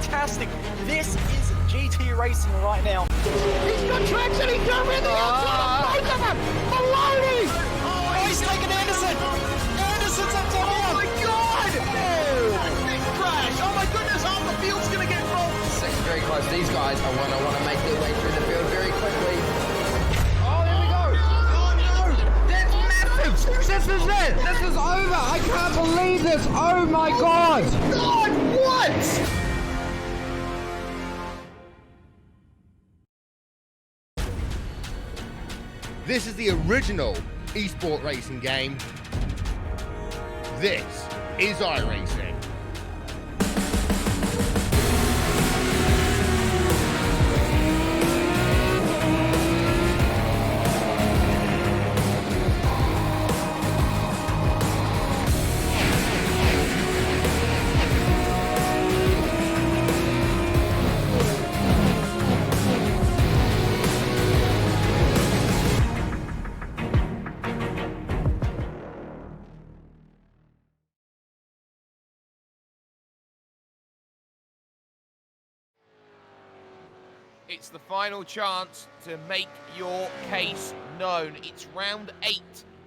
fantastic. This is GT racing right now. He's got traction, he's got everything outside of both of them! Maloney! Oh, he's taken Anderson! Anderson's up top! Oh my god! Oh! Big crash! Oh my goodness, half the field's gonna get rolled! This is very close. These guys are want to make their way through the field very quickly. Oh, there we go! Oh no! That's massive! This is it! This is over! I can't believe this! Oh my god! God, what? This is the original esport racing game. This is iRacing. It's the final chance to make your case known. It's round 8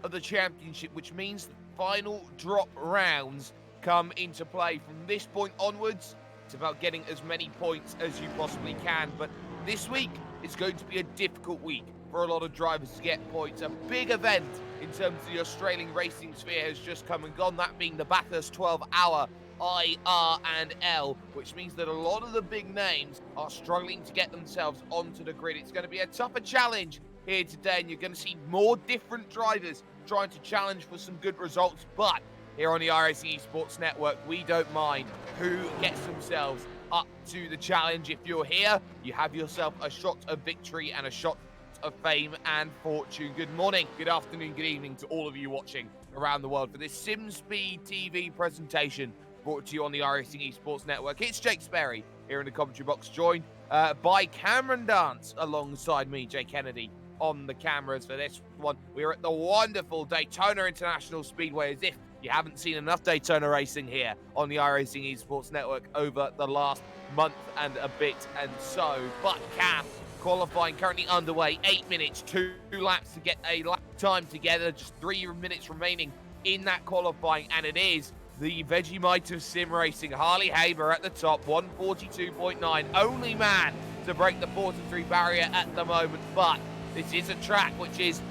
of the championship, which means the final drop rounds come into play. From this point onwards, it's about getting as many points as you possibly can. But this week, it's going to be a difficult week for a lot of drivers to get points. A big event in terms of the Australian racing sphere has just come and gone, that being the Bathurst 12-hour IR&L, which means that a lot of the big names are struggling to get themselves onto the grid. It's going to be a tougher challenge here today, and you're going to see more different drivers trying to challenge for some good results. But here on the iRacing Esports Network, we don't mind who gets themselves up to the challenge. If you're here, you have yourself a shot of victory and a shot of fame and fortune. Good morning, good afternoon, good evening to all of you watching around the world for this SimSpeed TV presentation brought to you on the iRacing Esports Network. It's Jake Sperry here in the commentary box, joined by Cameron Dance alongside me, Jay Kennedy, on the cameras for this one. We're at the wonderful Daytona International Speedway, as if you haven't seen enough Daytona racing here on the iRacing Esports Network over the last month and a bit and so. But Cam, qualifying currently underway, 8 minutes, 2 laps to get a lap time together, just 3 minutes remaining in that qualifying, and it is the Vegemite of sim racing, Harley Haber at the top, 142.9, only man to break the 43 barrier at the moment. But this is a track which is,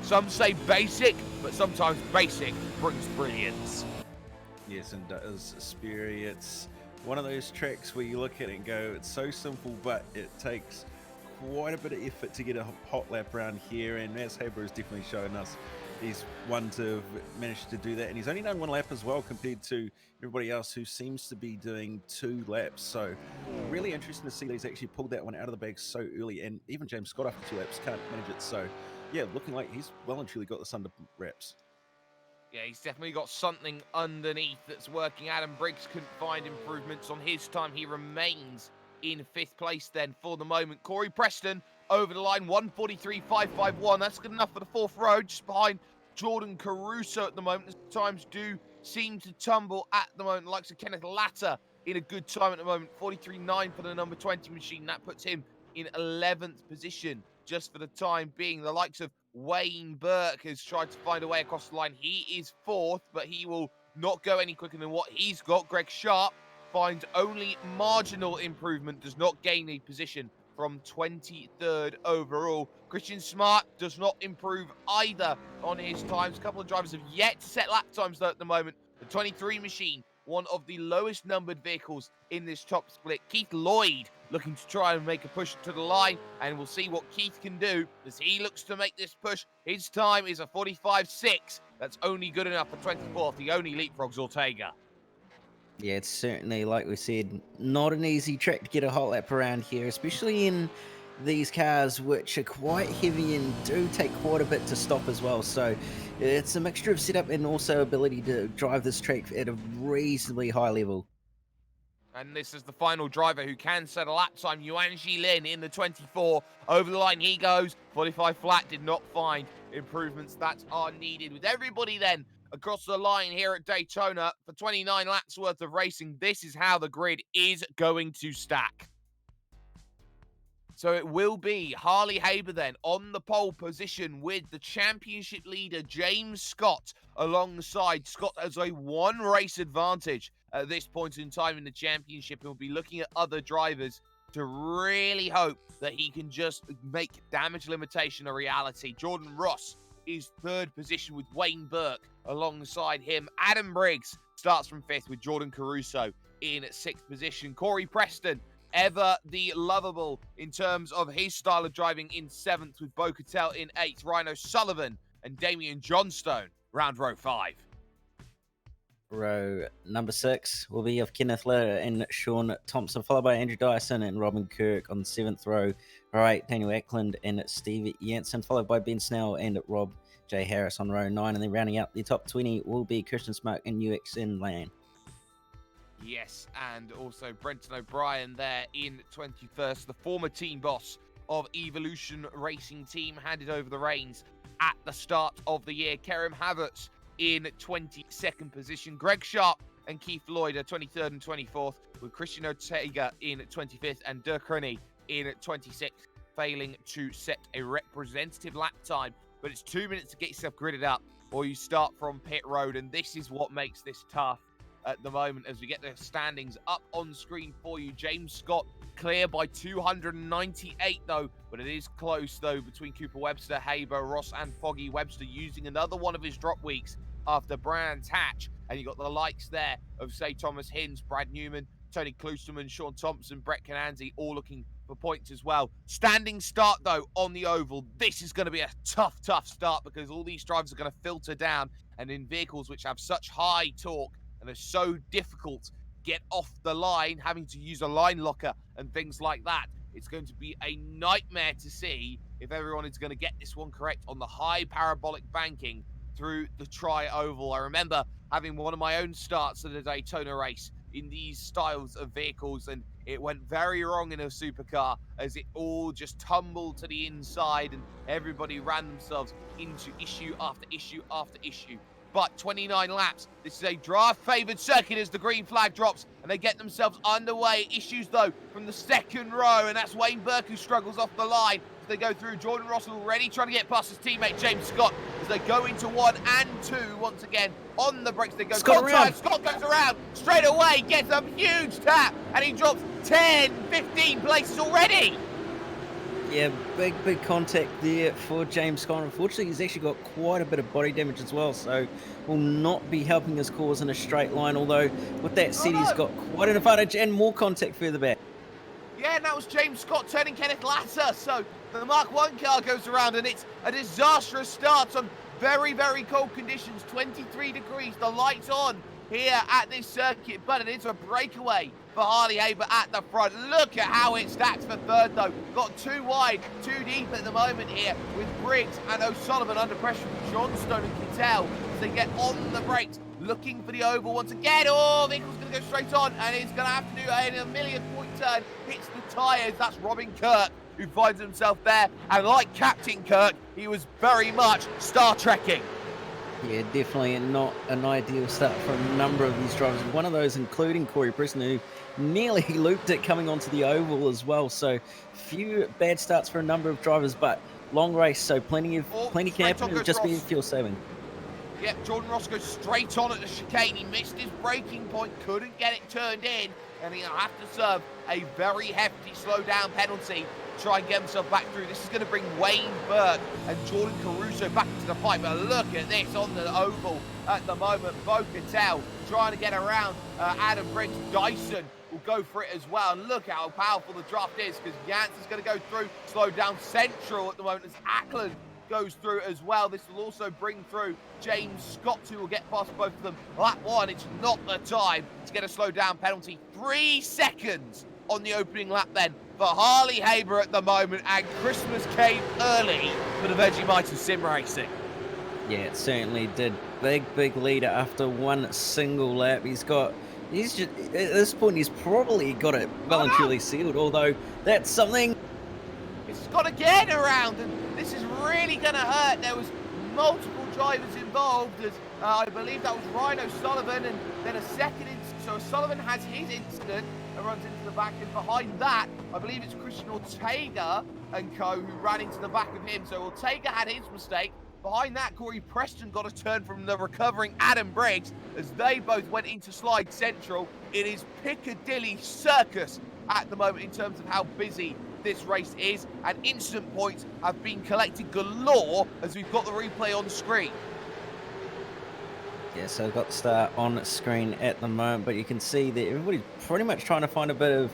some say basic, but sometimes basic brings brilliance. Yes, and does, Sperry. It's one of those tracks where you look at it and go, it's so simple, but it takes quite a bit of effort to get a hot lap around here, and Max Haber has definitely shown us he's one to manage to do that, and he's only done 1 lap as well compared to everybody else who seems to be doing 2 laps. So really interesting to see that he's actually pulled that one out of the bag so early, and even James Scott after 2 laps can't manage it. So yeah, looking like he's well and truly got this under wraps. Yeah, he's definitely got something underneath that's working. Adam Briggs couldn't find improvements on his time. He remains in 5th place then for the moment. Corey Preston over the line, 143.551. That's good enough for the 4th row, just behind Jordan Caruso at the moment. The times do seem to tumble at the moment. The likes of Kenneth Latter in a good time at the moment, 43.9 for the number 20 machine. That puts him in 11th position just for the time being. The likes of Wayne Burke has tried to find a way across the line. He is 4th, but he will not go any quicker than what he's got. Greg Sharp finds only marginal improvement, does not gain a position from 23rd overall. Christian Smart does not improve either on his times. A couple of drivers have yet to set lap times though at the moment. The 23 machine, one of the lowest numbered vehicles in this top split. Keith Lloyd looking to try and make a push to the line, and we'll see what Keith can do as he looks to make this push. His time is a 45.6. That's only good enough for 24th. He only leapfrogs Ortega. Yeah, it's certainly, like we said, not an easy track to get a hot lap around here, especially in these cars, which are quite heavy and do take quite a bit to stop as well. So it's a mixture of setup and also ability to drive this track at a reasonably high level. And this is the final driver who can set a lap time, Yuan Lin in the 24. Over the line he goes, 45 flat, did not find improvements that are needed. With everybody then across the line here at Daytona for 29 laps worth of racing. This is how the grid is going to stack. So it will be Harley Haber then on the pole position with the championship leader, James Scott, alongside. Scott has a one race advantage at this point in time in the championship, and will be looking at other drivers to really hope that he can just make damage limitation a reality. Jordan Ross is third position with Wayne Burke alongside him. Adam Briggs starts from fifth with Jordan Caruso in sixth position. Corey Preston, ever the lovable in terms of his style of driving, in seventh, with Bo Cattell in eighth. Ryan O'Sullivan and Damian Johnstone round row 5. Row number 6 will be of Kenneth Litter and Sean Thompson, followed by Andrew Dyson and Robin Kirk on the 7th row. Row 8, Daniel Ackland and Steve Jansen, followed by Ben Snell and Rob J. Harris on row 9. And then rounding out the top 20 will be Christian Smoke and UXN Lane. Yes, and also Brenton O'Brien there in 21st, the former team boss of Evolution Racing Team, handed over the reins at the start of the year. Kerem Havertz in 22nd position. Greg Sharp and Keith Lloyd are 23rd and 24th, with Christian Ortega in 25th and Dirk Rooney in 26th, failing to set a representative lap time. But it's 2 minutes to get yourself gridded up, or you start from pit road, and this is what makes this tough at the moment as we get the standings up on screen for you. James Scott clear by 298 though, but it is close though between Cooper Webster, Haber, Ross and Foggy. Webster using another one of his drop weeks after Brands Hatch, and you got the likes there of, say, Thomas Hinds, Brad Newman, Tony Klusterman, Sean Thompson, Brett Cananzi, all looking for points as well. Standing start though on the oval. This is going to be a tough start, because all these drivers are going to filter down, and in vehicles which have such high torque and are so difficult get off the line, having to use a line locker and things like that, it's going to be a nightmare to see if everyone is going to get this one correct on the high parabolic banking through the tri-oval. I remember having one of my own starts at a Daytona race in these styles of vehicles, and it went very wrong in a supercar as it all just tumbled to the inside and everybody ran themselves into issue after issue after issue. But 29 laps, this is a draft-favoured circuit as the green flag drops and they get themselves underway. Issues, though, from the second row, and that's Wayne Burke who struggles off the line as they go through. Jordan Ross already trying to get past his teammate James Scott as they go into 1 and 2 once again. On the brakes they go. Scott goes around straight away, gets a huge tap, and he drops 10, 15 places already. Yeah, big contact there for James Scott. Unfortunately, he's actually got quite a bit of body damage as well, so will not be helping his cause in a straight line, although with that said, he's got quite an advantage and more contact further back. Yeah, and that was James Scott turning Kenneth Latter, so the Mark 1 car goes around, and it's a disastrous start on very, very cold conditions, 23 degrees, the lights on here at this circuit, but it is a breakaway for Harley Haber at the front. Look at how it stacks for third, though. Got 2 wide, 2 deep at the moment here, with Briggs and O'Sullivan under pressure from Johnstone and Cattell as they get on the brakes, looking for the oval once again. Oh, vehicle's going to go straight on, and he's going to have to do a million-point turn. Hits the tyres. That's Robin Kirk, who finds himself there. And like Captain Kirk, he was very much Star Trekking. Yeah, definitely not an ideal start for a number of these drivers. One of those including Corey Preston, who nearly looped it coming onto the oval as well. So few bad starts for a number of drivers, but long race, so plenty can happen. It'll just be fuel saving. Yep, Jordan Ross goes straight on at the chicane. He missed his braking point, couldn't get it turned in, and he'll have to serve a very hefty slow-down penalty to try and get himself back through. This is going to bring Wayne Burke and Jordan Caruso back into the fight, but look at this on the oval at the moment. Bo Cattell trying to get around Adam Briggs. Dyson will go for it as well, and look how powerful the draft is, because Jansen's going to go through, slow down central at the moment as Ackland goes through as well. This will also bring through James Scott, who will get past both of them. Lap 1, it's not the time to get a slow down penalty. 3 seconds on the opening lap then for Harley Haber at the moment, and Christmas came early for the Vegemite of Sim Racing. Yeah, it certainly did. Big leader after one single lap. He's just, at this point, he's probably got it well and truly sealed, although that's something. It's got to get around, and this is really going to hurt. There was multiple drivers involved, as I believe that was Ryan O'Sullivan, and then a second incident. So O'Sullivan has his incident and runs into the back, and behind that, I believe it's Christian Ortega and co who ran into the back of him. So Ortega had his mistake. Behind that, Corey Preston got a turn from the recovering Adam Briggs as they both went into Slide Central. It is Piccadilly Circus at the moment in terms of how busy this race is, and incident points have been collected galore as we've got the replay on screen. Yeah, so I've got the start on screen at the moment, but you can see that everybody's pretty much trying to find a bit of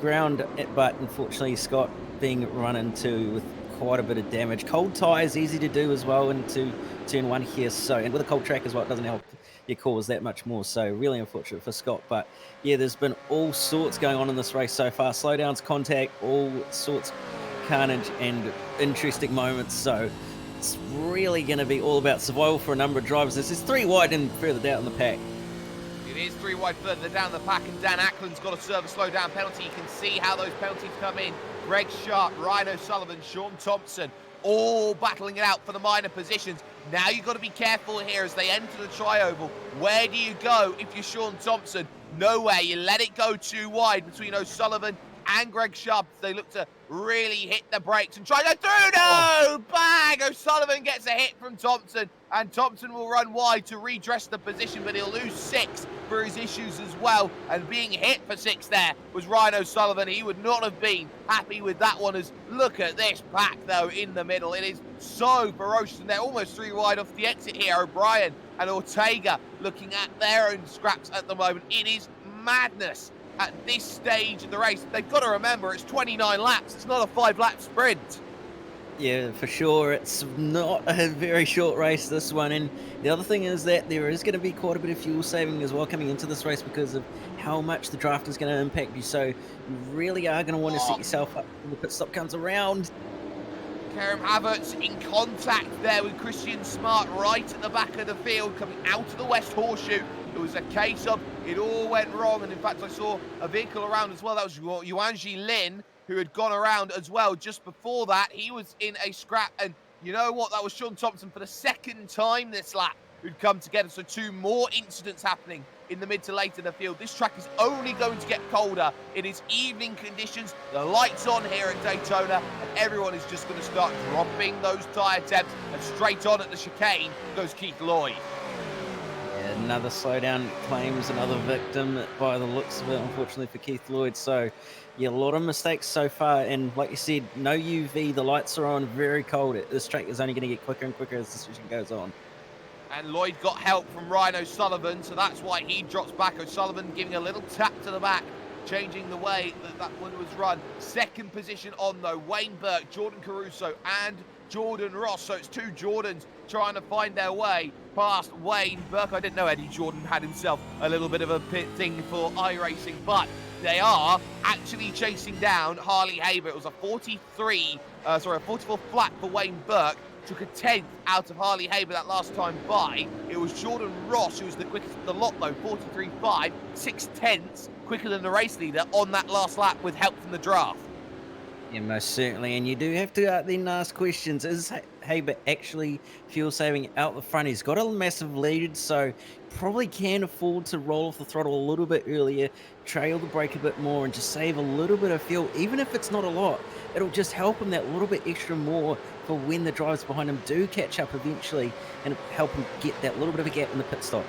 ground, but unfortunately Scott being run into with quite a bit of damage. Cold tyres easy to do as well into turn 1 here, so, and with a cold track as well, it doesn't help your cause that much more, so really unfortunate for Scott. But yeah, there's been all sorts going on in this race so far. Slowdowns, contact, all sorts carnage and interesting moments, so it's really going to be all about survival for a number of drivers. This is 3 wide and further down the pack. It is 3 wide further down the pack, and Dan Ackland's got to serve a slowdown penalty. You can see how those penalties come in. Greg Sharp, Ryan O'Sullivan, Sean Thompson, all battling it out for the minor positions. Now you've got to be careful here as they enter the tri-oval. Where do you go if you're Sean Thompson? Nowhere. You let it go too wide between O'Sullivan and Greg Sharp. They look to really hit the brakes and try to go through. No! Bang! O'Sullivan gets a hit from Thompson, and Thompson will run wide to redress the position, but he'll lose 6 for his issues as well. And being hit for 6 there was Ryan O'Sullivan. He would not have been happy with that one, as look at this pack, though, in the middle. It is so ferocious, and they're almost 3 wide off the exit here. O'Brien and Ortega looking at their own scraps at the moment. It is madness at this stage of the race. They've got to remember it's 29 laps. It's not a 5-lap sprint. Yeah, for sure. It's not a very short race, this one. And the other thing is that there is going to be quite a bit of fuel saving as well coming into this race because of how much the draft is going to impact you. So you really are going to want to set yourself up when the pit stop comes around. Kerem Havertz in contact there with Christian Smart right at the back of the field, coming out of the West Horseshoe. It was a case of it all went wrong, and in fact I saw a vehicle around as well. That was Yuanji Lin, who had gone around as well just before that. He was in a scrap, and you know what? That was Sean Thompson for the 2nd time this lap who'd come together. So 2 more incidents happening in the mid to late in the field. This track is only going to get colder. It is evening conditions, the lights on here at Daytona, and everyone is just going to start dropping those tyre temps, and straight on at the chicane goes Keith Lloyd. Another slowdown claims another victim by the looks of it, unfortunately for Keith Lloyd. So yeah, a lot of mistakes so far, and like you said, no UV, the lights are on, very cold. This track is only going to get quicker and quicker as the session goes on. And Lloyd got help from Ryan O'Sullivan, so that's why he drops back. O'Sullivan giving a little tap to the back, changing the way that one was run. 2nd position on, though, Wayne Burke, Jordan Caruso, and Jordan Ross. So it's 2 Jordans trying to find their way past Wayne Burke. I didn't know Eddie Jordan had himself a little bit of a pit thing for iRacing, but they are actually chasing down Harley Haber. It was a 44 flat for Wayne Burke. Took a 10th out of Harley Haber that last time by. It was Jordan Ross who was the quickest of the lot, though, 43.5, 6/10 quicker than the race leader on that last lap with help from the draft. Yeah, most certainly. And you do have to then ask questions. Is Haber actually fuel saving out the front? He's got a massive lead, so probably can afford to roll off the throttle a little bit earlier, trail the brake a bit more, and just save a little bit of fuel. Even if it's not a lot, it'll just help him that little bit extra more for when the drivers behind him do catch up eventually, and help him get that little bit of a gap in the pit stop.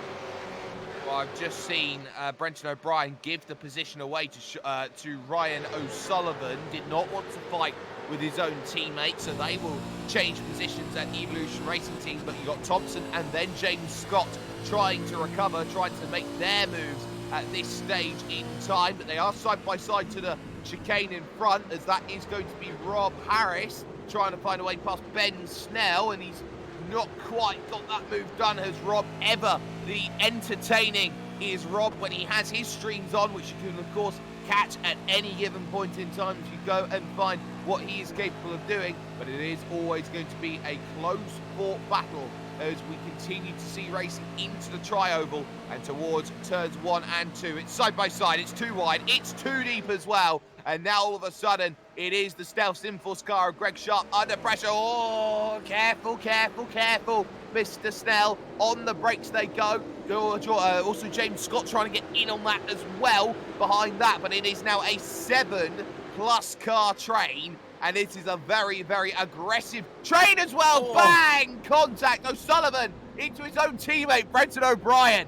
Well, I've just seen Brenton O'Brien give the position away to Ryan O'Sullivan. Did not want to fight with his own teammates, so they will change positions at Evolution Racing Team. But you got Thompson and then James Scott trying to recover, trying to make their moves at this stage in time. But they are side by side to the chicane in front, as that is going to be Rob Harris trying to find a way past Ben Snell, and he's not quite got that move done. Has Rob ever? The entertaining is Rob when he has his streams on, which you can of course catch at any given point in time if you go and find what he is capable of doing. But it is always going to be a close fought battle as we continue to see racing into the tri-oval and towards turns 1 and 2. It's side by side, it's 2 wide, it's 2 deep as well. And now all of a sudden, It is the Stealth Simforce car of Greg Sharp under pressure. Oh, careful, careful, careful. Mr. Snell, on the brakes they go. Also, James Scott trying to get in on that as well behind that, but it is now a 7+ car train, and it is a very, very aggressive train as well. Oh. Bang! Contact. O'Sullivan into his own teammate, Brenton O'Brien.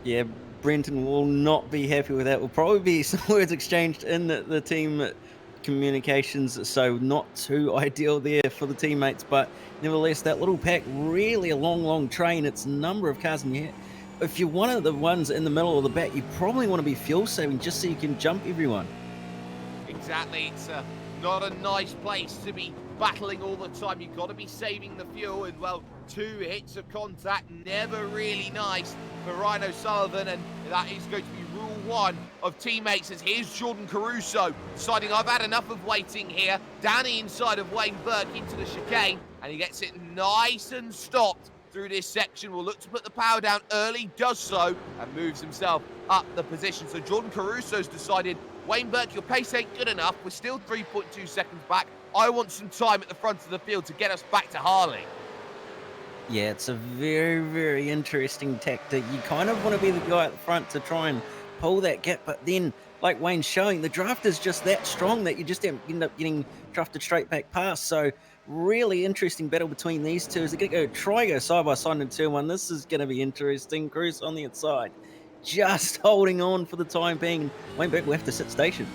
Yeah, Brenton will not be happy with that. Will probably be some words exchanged in the team communications, so not too ideal there for the teammates. But nevertheless, that little pack, really a long train. It's a number of cars in here. If you're one of the ones in the middle of the back, you probably want to be fuel saving just so you can jump everyone. Exactly, it's not a nice place to be battling all the time. You've got to be saving the fuel, and well, 2 hits of contact, never really nice for Ryan O'Sullivan, and that is going to be rule 1 of teammates. As here's Jordan Caruso deciding, I've had enough of waiting here, down the inside of Wayne Burke into the chicane, and he gets it nice and stopped through this section. Will look to put the power down early, does so, and moves himself up the position. So Jordan Caruso's decided, Wayne Burke, your pace ain't good enough. We're still 3.2 seconds back. I want some time at the front of the field to get us back to Harley. Yeah, it's a very, very interesting tactic. You kind of want to be the guy at the front to try and pull that gap, but then, like Wayne's showing, the draft is just that strong that you just end up getting drafted straight back past. So really interesting battle between these two. As they're going to go side by side in turn 1. This is going to be interesting. Cruz on the inside, just holding on for the time being. Wayne Burke will have to sit station.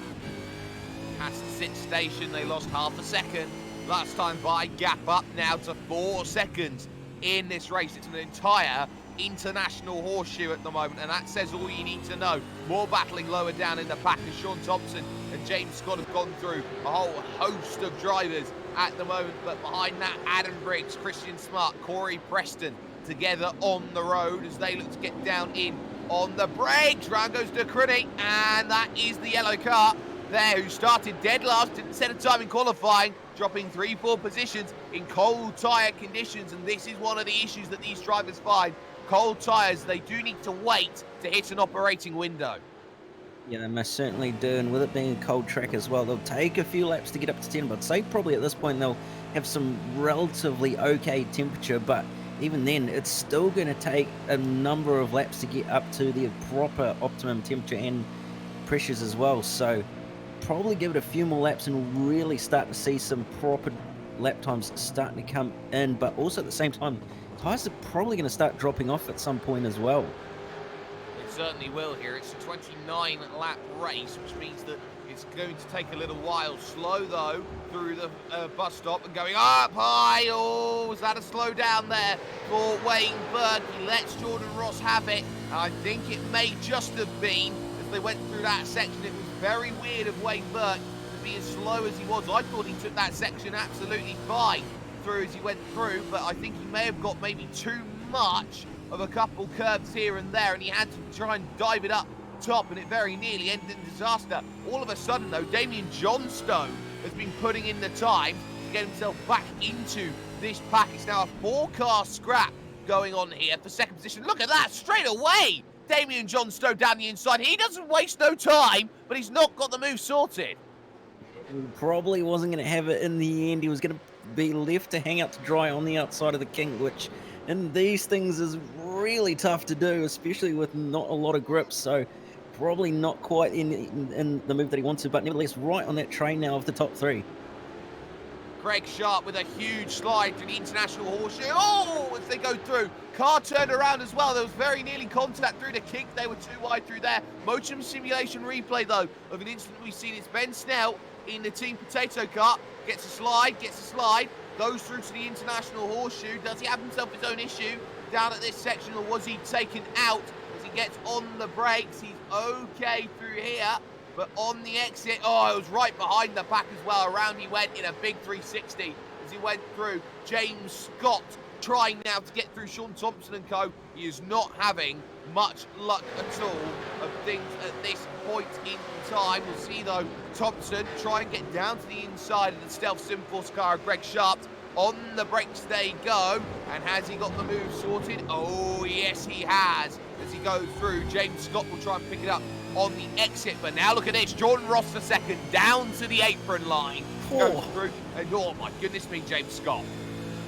Has to sit station. They lost half a second last time by. Gap up now to 4 seconds in this race. It's an entire international horseshoe at the moment, and that says all you need to know. More battling lower down in the pack as Sean Thompson and James Scott have gone through a whole host of drivers at the moment, but behind that, Adam Briggs, Christian Smart, Corey Preston together on the road as they look to get down in on the brakes. Round goes to Cruddy, and that is the yellow car there, who started dead last, didn't set a time in qualifying, dropping 3-4 positions in cold tyre conditions, and this is one of the issues that these drivers find. Cold tyres, they do need to wait to hit an operating window. Yeah, they most certainly do, and with it being a cold track as well, they'll take a few laps to get up to 10, but I'd say probably at this point they'll have some relatively okay temperature, but even then, it's still going to take a number of laps to get up to the proper optimum temperature and pressures as well, so probably give it a few more laps and we'll really start to see some proper lap times starting to come in, but also at the same time, tyres are probably going to start dropping off at some point as well. It certainly will here. It's a 29-lap race, which means that it's going to take a little while. Slow, though, through the bus stop and going up high. Oh, was that a slow down there for Wayne Burke? He lets Jordan Ross have it. I think it may just have been, as they went through that section, it was very weird of Wayne Burke to be as slow as he was. I thought he took that section absolutely fine through as he went through, but I think he may have got maybe too much of a couple curves here and there, and he had to try and dive it up top, and it very nearly ended in disaster. All of a sudden, though, Damien Johnstone has been putting in the time to get himself back into this pack. It's now a 4-car scrap going on here for second position. Look at that, straight away! Damien Johnstone down the inside. He doesn't waste no time, but he's not got the move sorted. He probably wasn't going to have it in the end. He was going to be left to hang out to dry on the outside of the king, which in these things is really tough to do, especially with not a lot of grip, so probably not quite in the move that he wanted, but nevertheless right on that train now of the top 3. Greg Sharp with a huge slide to the international horseshoe. Oh, as they go through. Car turned around as well. There was very nearly contact through the kink. They were too wide through there. Motion simulation replay, though, of an incident we've seen. It's Ben Snell in the Team Potato car. Gets a slide, goes through to the international horseshoe. Does he have himself his own issue down at this section, or was he taken out as he gets on the brakes? He's okay through here. But on the exit, oh, it was right behind the pack as well. Around he went in a big 360 as he went through. James Scott trying now to get through Sean Thompson and co. He is not having much luck at all of things at this point in time. We'll see, though, Thompson try and get down to the inside of the Stealth Simforce car of Greg Sharp. On the brakes they go. And has he got the move sorted? Oh, yes, he has. As he goes through, James Scott will try and pick it up on the exit. But now look at this, Jordan Ross the second, down to the apron line. Goes through, and oh my goodness me, James Scott.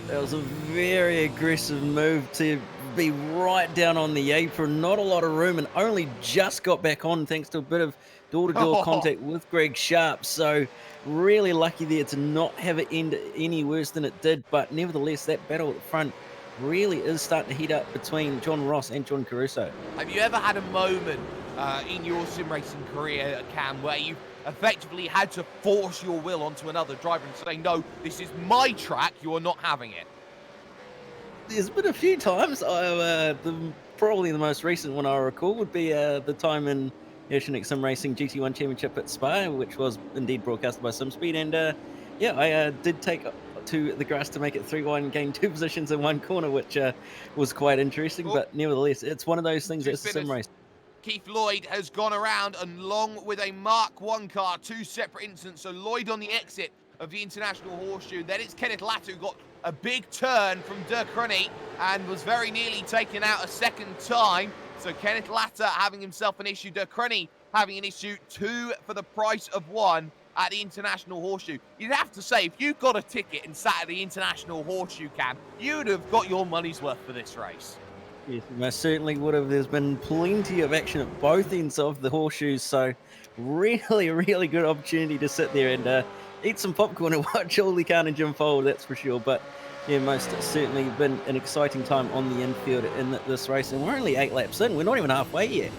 That was a very aggressive move to be right down on the apron. Not a lot of room, and only just got back on thanks to a bit of door-to-door contact with Greg Sharp. So really lucky there to not have it end any worse than it did. But nevertheless, that battle at the front really is starting to heat up between John Ross and John Caruso. Have you ever had a moment in your sim racing career, Cam, where you effectively had to force your will onto another driver and say, no, this is my track, you are not having it? There's been a few times. Probably the most recent one I recall would be the time in Oceanic Sim Racing GT1 Championship at Spa, which was indeed broadcasted by SimSpeed. And yeah, I did take to the grass to make it 3-1 and gain 2 positions in one corner, which was quite interesting. But nevertheless, it's one of those things that's a sim race. Keith Lloyd has gone around along with a Mark 1 car, 2 separate incidents. So Lloyd on the exit of the International Horseshoe. Then it's Kenneth Latta who got a big turn from De Crunny and was very nearly taken out a second time. So Kenneth Latta having himself an issue, De Crunny having an issue, 2 for the price of 1 at the International Horseshoe. You'd have to say, if you got a ticket and sat at the International Horseshoe, Cam, you'd have got your money's worth for this race. Yes, most certainly would have. There's been plenty of action at both ends of the horseshoes, so really, really good opportunity to sit there and eat some popcorn and watch Ollie Khan and Jim Fold, that's for sure. But yeah, most certainly been an exciting time on the infield in this race, and we're only 8 laps in. We're not even halfway yet.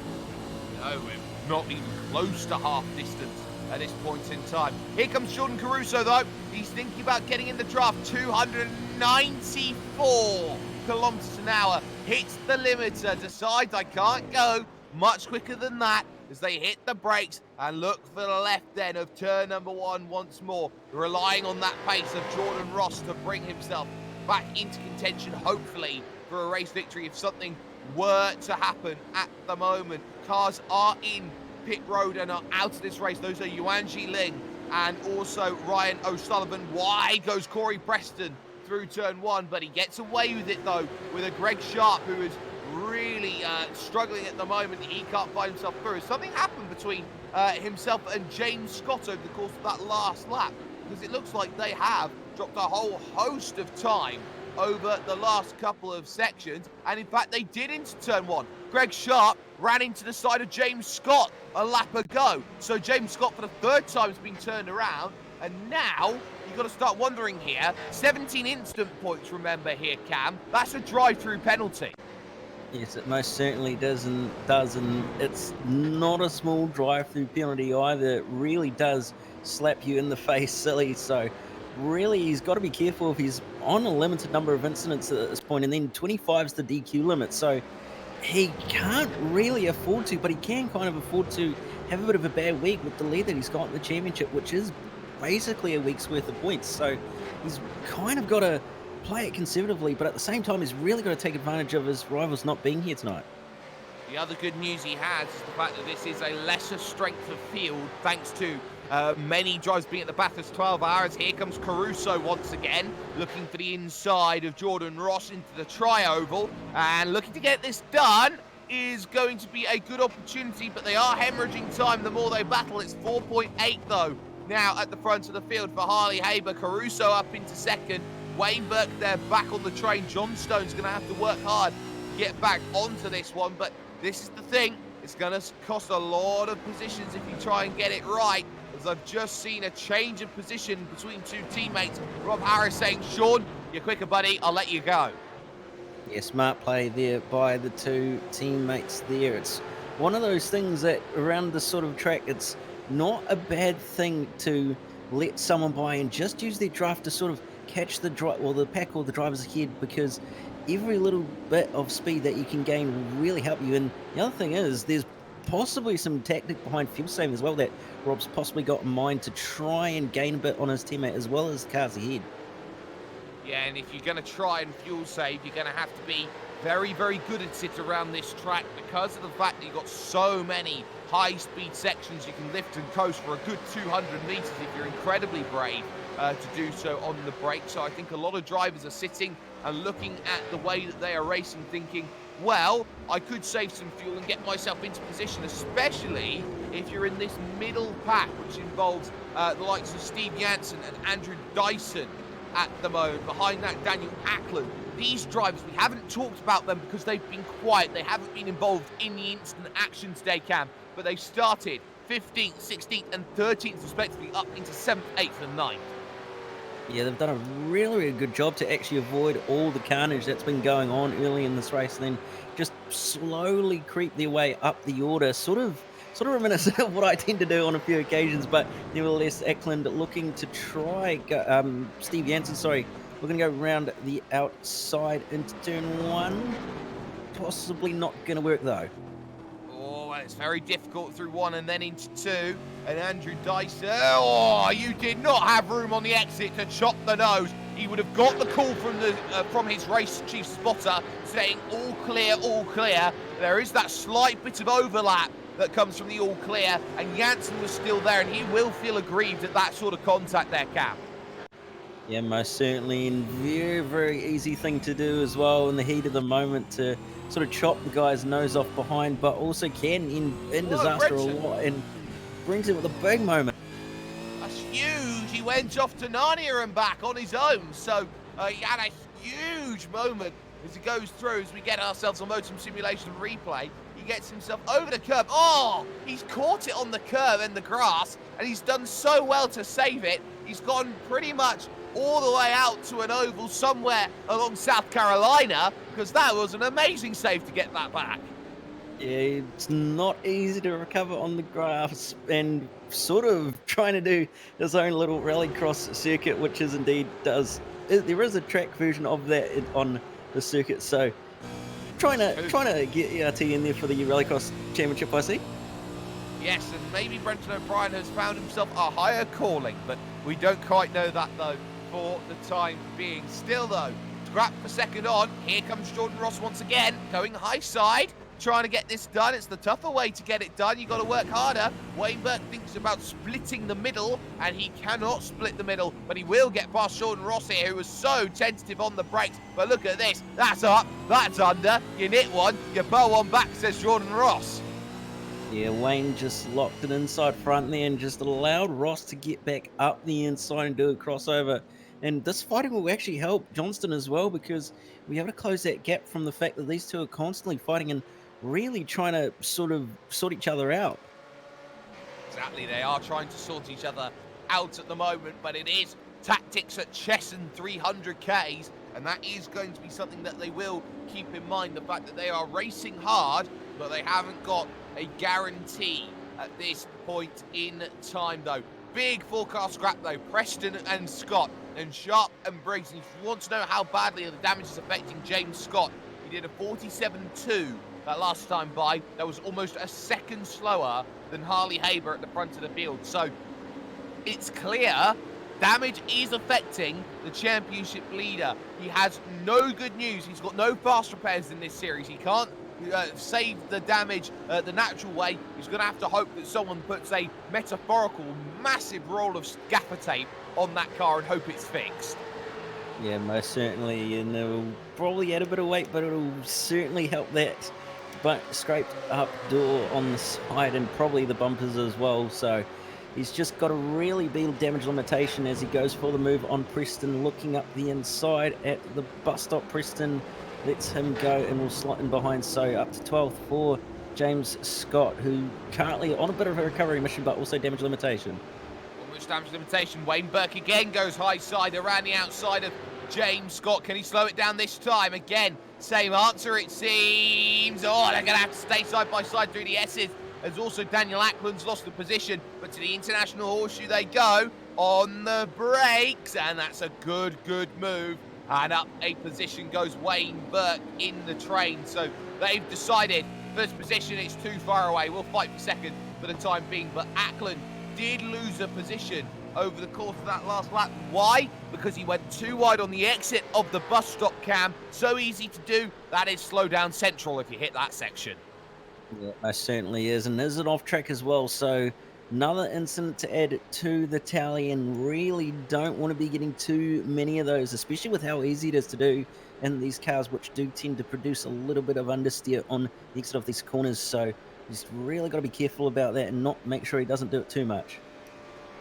No, we're not even close to half distance at this point in time. Here comes Jordan Caruso, though. He's thinking about getting in the draft. 294 kilometers an hour. Hits the limiter, decides I can't go much quicker than that as they hit the brakes and look for the left then of turn number 1 once more, relying on that pace of Jordan Ross to bring himself back into contention, hopefully for a race victory if something were to happen at the moment. Cars are in pit road and are out of this race. Those are Yuan Ji Ling and also Ryan O'Sullivan. Wide goes Corey Preston through turn 1, but he gets away with it though with a Greg Sharp who is really struggling at the moment. He can't find himself through. Something happened between himself and James Scott over the course of that last lap, because it looks like they have dropped a whole host of time over the last couple of sections, and in fact they did into turn 1. Greg Sharp ran into the side of James Scott a lap ago, so James Scott for the 3rd time has been turned around, and now you've got to start wondering here. 17 instant points, remember here, Cam. That's a drive-through penalty. Yes, it most certainly does, and it's not a small drive-through penalty either. It really does slap you in the face silly, so really he's got to be careful if he's on a limited number of incidents at this point, and then 25 is the DQ limit, so he can't really afford to, but he can kind of afford to have a bit of a bad week with the lead that he's got in the championship, which is basically a week's worth of points. So he's kind of got to play it conservatively, but at the same time he's really got to take advantage of his rivals not being here tonight. The other good news he has is the fact that this is a lesser strength of field thanks to many drives being at the Bathurst 12 hours. Here comes Caruso once again, looking for the inside of Jordan Ross into the tri-oval, and looking to get this done is going to be a good opportunity, but they are hemorrhaging time the more they battle. It's 4.8 though now at the front of the field for Harley Haber. Caruso up into second. Wayne Burke there back on the train. John Stone's going to have to work hard to get back onto this one, but this is the thing. It's going to cost a lot of positions if you try and get it right, as I've just seen a change of position between 2 teammates. Rob Harris saying, Sean, you're quicker, buddy. I'll let you go. Yeah, smart play there by the 2 teammates there. It's one of those things that around this sort of track, it's not a bad thing to let someone by and just use their draft to sort of catch the pack or the drivers ahead, because every little bit of speed that you can gain will really help you. And the other thing is, there's possibly some tactic behind fuel saving as well that Rob's possibly got in mind to try and gain a bit on his teammate as well as cars ahead. Yeah, and if you're going to try and fuel save, you're going to have to be very, very good at it around this track, because of the fact that you've got so many high-speed sections you can lift and coast for a good 200 meters if you're incredibly brave. to do so on the break. So I think a lot of drivers are sitting and looking at the way that they are racing, thinking, well, I could save some fuel and get myself into position, especially if you're in this middle pack, which involves the likes of Steve Jansen and Andrew Dyson at the moment. Behind that, Daniel Ackland. These drivers, we haven't talked about them because they've been quiet. They haven't been involved in the instant action today, Cam, but they started 15th, 16th and 13th respectively, up into 7th, 8th and 9th. Yeah, they've done a really, really good job to actually avoid all the carnage that's been going on early in this race, and then just slowly creep their way up the order, sort of reminiscent of what I tend to do on a few occasions, but nevertheless, Eklund looking to try, Steve Jansen, sorry, we're going to go around the outside into turn 1. Possibly not going to work though. Oh, it's very difficult through 1 and then into 2. And Andrew Dyson, oh, you did not have room on the exit to chop the nose. He would have got the call from his race chief spotter saying all clear, all clear. There is that slight bit of overlap that comes from the all clear, and Jansen was still there, and he will feel aggrieved at that sort of contact there, Cam. Yeah, most certainly, and very, very easy thing to do as well in the heat of the moment to sort of chop the guy's nose off behind, but also can in disaster a lot and brings it with a big moment. That's huge. He went off to Narnia and back on his own, so he had a huge moment as he goes through, as we get ourselves a Motum Simulation replay. He gets himself over the curb. Oh, he's caught it on the curb and the grass, and he's done so well to save it. He's gone pretty much all the way out to an oval somewhere along South Carolina, because that was an amazing save to get that back. Yeah, it's not easy to recover on the grass, and sort of trying to do his own little rallycross circuit, which is indeed there is a track version of that on the circuit, so trying to get ERT in there for the rallycross championship, I see. Yes, and maybe Brenton O'Brien has found himself a higher calling, but we don't quite know that though for the time being. Still though, scrap for second on. Here comes Jordan Ross once again, going high side, trying to get this done. It's the tougher way to get it done. You've got to work harder. Wayne Burke thinks about splitting the middle, and he cannot split the middle, but he will get past Jordan Ross here, who was so tentative on the brakes. But look at this. That's up, that's under. You knit one, you bow one back, says Jordan Ross. Yeah, Wayne just locked it inside front there and just allowed Ross to get back up the inside and do a crossover. And this fighting will actually help Johnston as well, because we have to close that gap from the fact that these two are constantly fighting and really trying to sort each other out. Exactly, they are trying to sort each other out at the moment, but it is tactics at Chesson 300Ks, and that is going to be something that they will keep in mind, the fact that they are racing hard, but they haven't got a guarantee at this point in time though. Big forecast scrap though, Preston and Scott, and Sharp and Briggs. And if you want to know how badly the damage is affecting James Scott, he did a 47.2 that last time by. That was almost a second slower than Harley Haber at the front of the field. So it's clear damage is affecting the championship leader. He has no good news. He's got no fast repairs in this series. He can't save the damage the natural way. He's going to have to hope that someone puts a metaphorical massive roll of gaffer tape on that car and hope it's fixed. Yeah, most certainly, and it'll probably add a bit of weight, but it'll certainly help that but scraped up door on the side and probably the bumpers as well. So he's just got to really be damage limitation as he goes for the move on Preston, looking up the inside at the bus stop. Preston lets him go and will slot in behind, so up to 12th for James Scott, who currently on a bit of a recovery mission, but also damage limitation. Almost damage limitation. Wayne Burke again goes high side around the outside of James Scott. Can he slow it down this time? Again, same answer it seems. Oh, they're going to have to stay side by side through the S's, as also Daniel Ackland's lost the position, but to the International Horseshoe they go on the brakes, and that's a good move. And up a position goes Wayne Burke in the train. So they've decided first position is too far away. We'll fight for second for the time being. But Ackland did lose a position over the course of that last lap. Why? Because he went too wide on the exit of the bus stop, Cam. So easy to do. That is slow down central if you hit that section. Yeah, it certainly is. And is it off track as well? So Another incident to add to the tally, and really don't want to be getting too many of those, especially with how easy it is to do in these cars, which do tend to produce a little bit of understeer on the exit of these corners. So just really got to be careful about that and not make sure he doesn't do it too much.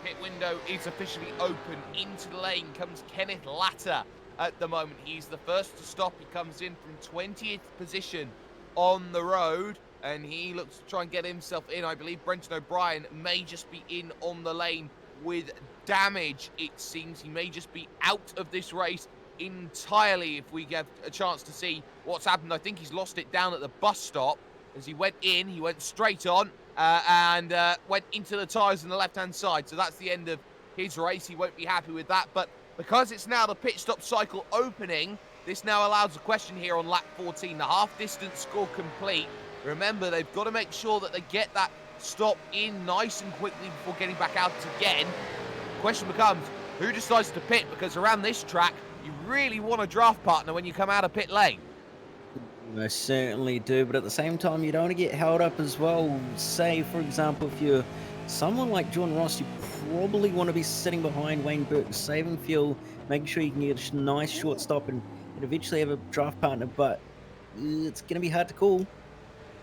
Pit window is officially open. Into the lane comes Kenneth Latter at the moment. He's the first to stop. He comes in from 20th position on the road, and he looks to try and get himself in. I believe Brenton O'Brien may just be in on the lane with damage, it seems. He may just be out of this race entirely if we get a chance to see what's happened. I think he's lost it down at the bus stop. As he went in, he went straight on and went into the tyres on the left-hand side. So that's the end of his race. He won't be happy with that. But because it's now the pit stop cycle opening, this now allows a question here on lap 14. The half-distance score complete. Remember, they've got to make sure that they get that stop in nice and quickly before getting back out again. The question becomes, who decides to pit? Because around this track, you really want a draft partner when you come out of pit lane. I certainly do, but at the same time, you don't want to get held up as well. Say, for example, if you're someone like Jordan Ross, you probably want to be sitting behind Wayne Burke, saving fuel, making sure you can get a nice short stop and eventually have a draft partner, but it's going to be hard to call.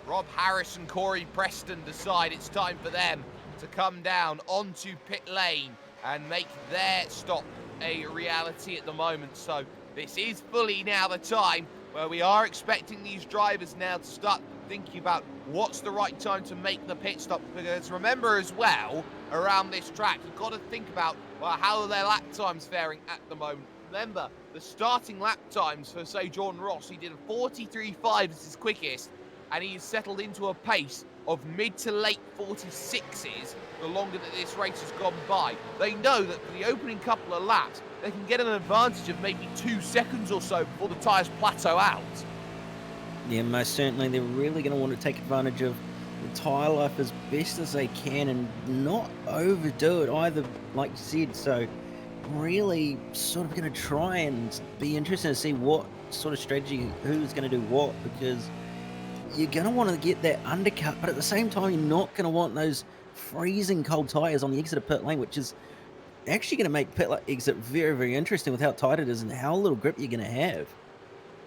Rob Harris and Corey Preston decide it's time for them to come down onto pit lane and make their stop a reality at the moment. So this is fully now the time where we are expecting these drivers now to start thinking about what's the right time to make the pit stop. Because remember as well, around this track, you've got to think about, well, how are their lap times faring at the moment. Remember, the starting lap times for, say, Jordan Ross, he did a 43.5 as his quickest, and he's settled into a pace of mid to late 46s the longer that this race has gone by. They know that for the opening couple of laps, they can get an advantage of maybe 2 seconds or so before the tyres plateau out. Yeah, most certainly. They're really going to want to take advantage of the tyre life as best as they can and not overdo it either, like you said. So really sort of going to try and be interested to see what sort of strategy, who's going to do what, because you're going to want to get that undercut, but at the same time, you're not going to want those freezing cold tyres on the exit of pit lane, which is actually going to make pit exit very, very interesting with how tight it is and how little grip you're going to have.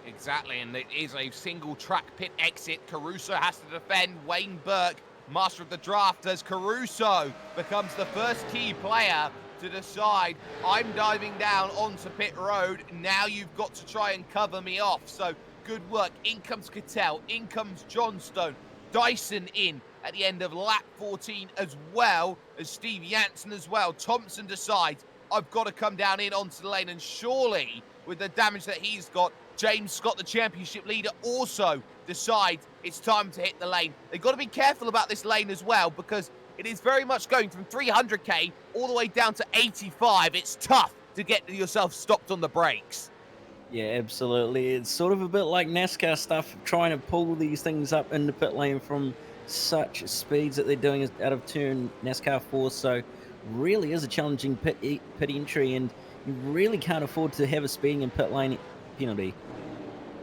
Exactly, and it is a single track pit exit. Caruso has to defend. Wayne Burke, master of the draft, as Caruso becomes the first key player to decide, I'm diving down onto pit road. Now you've got to try and cover me off. So good work. In comes Cattell. In comes Johnstone. Dyson in at the end of lap 14 as well as Steve Janssen as well. Thompson decides, I've got to come down in onto the lane, and surely with the damage that he's got, James Scott, the championship leader, also decides it's time to hit the lane. They've got to be careful about this lane as well, because it is very much going from 300k all the way down to 85. It's tough to get yourself stopped on the brakes. Yeah, absolutely. It's sort of a bit like NASCAR stuff, trying to pull these things up in the pit lane from such speeds that they're doing out of turn NASCAR 4. So really is a challenging pit entry, and you really can't afford to have a speeding in pit lane penalty.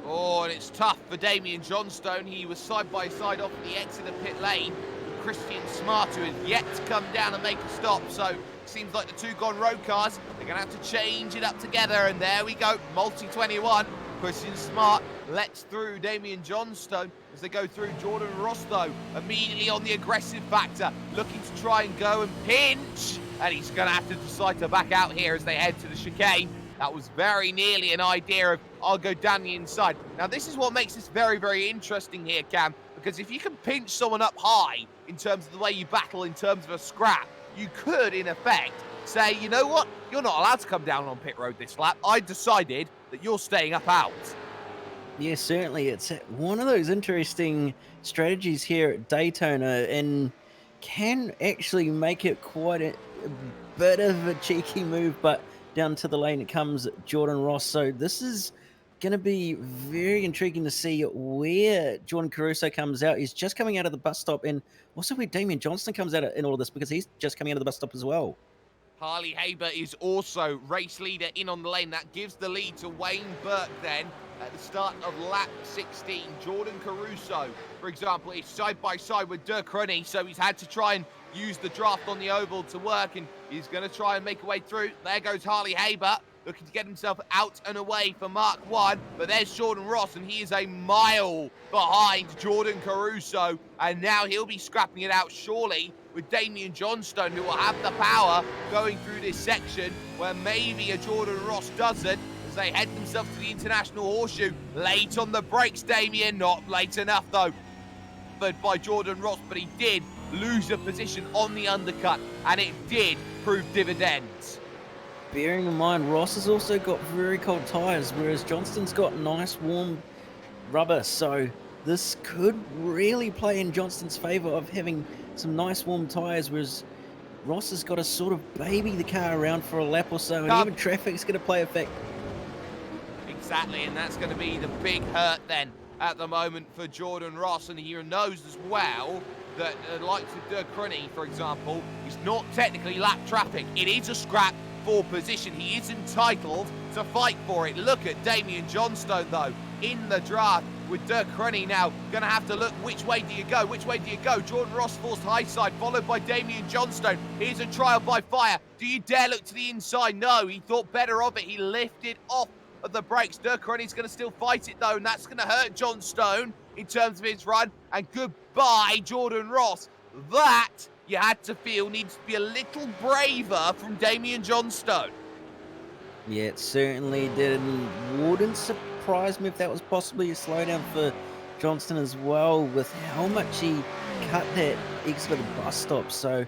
Oh, and it's tough for Damian Johnstone. He was side by side off the exit of pit lane with Christian Smart, who has yet to come down and make a stop. So seems like the two gone road cars, they're going to have to change it up together. And there we go, multi-21. Christian Smart lets through Damian Johnstone as they go through. Jordan Ross, though, immediately on the aggressive factor, looking to try and go and pinch. And he's going to have to decide to back out here as they head to the chicane. That was very nearly an idea of, I'll go down the inside. Now, this is what makes this very, very interesting here, Cam, because if you can pinch someone up high in terms of the way you battle, in terms of a scrap, you could, in effect, say, you know what? You're not allowed to come down on pit road this lap. I decided that you're staying up out. Yeah, certainly. It's one of those interesting strategies here at Daytona, and can actually make it quite a bit of a cheeky move, but down to the lane it comes Jordan Ross. So this is going to be very intriguing to see where Jordan Caruso comes out. He's just coming out of the bus stop, and also where Damian Johnston comes out in all of this, because he's just coming out of the bus stop as well. Harley Haber is also race leader in on the lane. That gives the lead to Wayne Burke then at the start of lap 16. Jordan Caruso, for example, is side by side with Dirk Roney, so he's had to try and use the draft on the oval to work, and he's going to try and make a way through. There goes Harley Haber, looking to get himself out and away for Mark 1. But there's Jordan Ross, and he is a mile behind Jordan Caruso. And now he'll be scrapping it out, surely, with Damian Johnstone, who will have the power going through this section, where maybe a Jordan Ross doesn't, as they head themselves to the International Horseshoe. Late on the brakes, Damian. Not late enough, though, by Jordan Ross, but he did lose a position on the undercut, and it did prove dividends. Bearing in mind, Ross has also got very cold tyres, whereas Johnston's got nice warm rubber, so this could really play in Johnston's favour of having some nice warm tyres, whereas Ross has got to sort of baby the car around for a lap or so, and even traffic's going to play a factor. Exactly, and that's going to be the big hurt then at the moment for Jordan Ross, and he knows as well that the likes of Dirk Crunny, for example, is not technically lap traffic. It is a scrap for position. He is entitled to fight for it. Look at Damian Johnstone, though, in the draft with Dirk Crunny now. Going to have to look, which way do you go? Which way do you go? Jordan Ross forced high side, followed by Damian Johnstone. Here's a trial by fire. Do you dare look to the inside? No, he thought better of it. He lifted off of the brakes. Dirk Crunny's going to still fight it, though, and that's going to hurt Johnstone in terms of his run. And goodbye, Jordan Ross. That, you had to feel, needs to be a little braver from Damian Johnstone. Yeah, it certainly did, and wouldn't surprise me if that was possibly a slowdown for Johnston as well, with how much he cut that exit of the bus stop. So,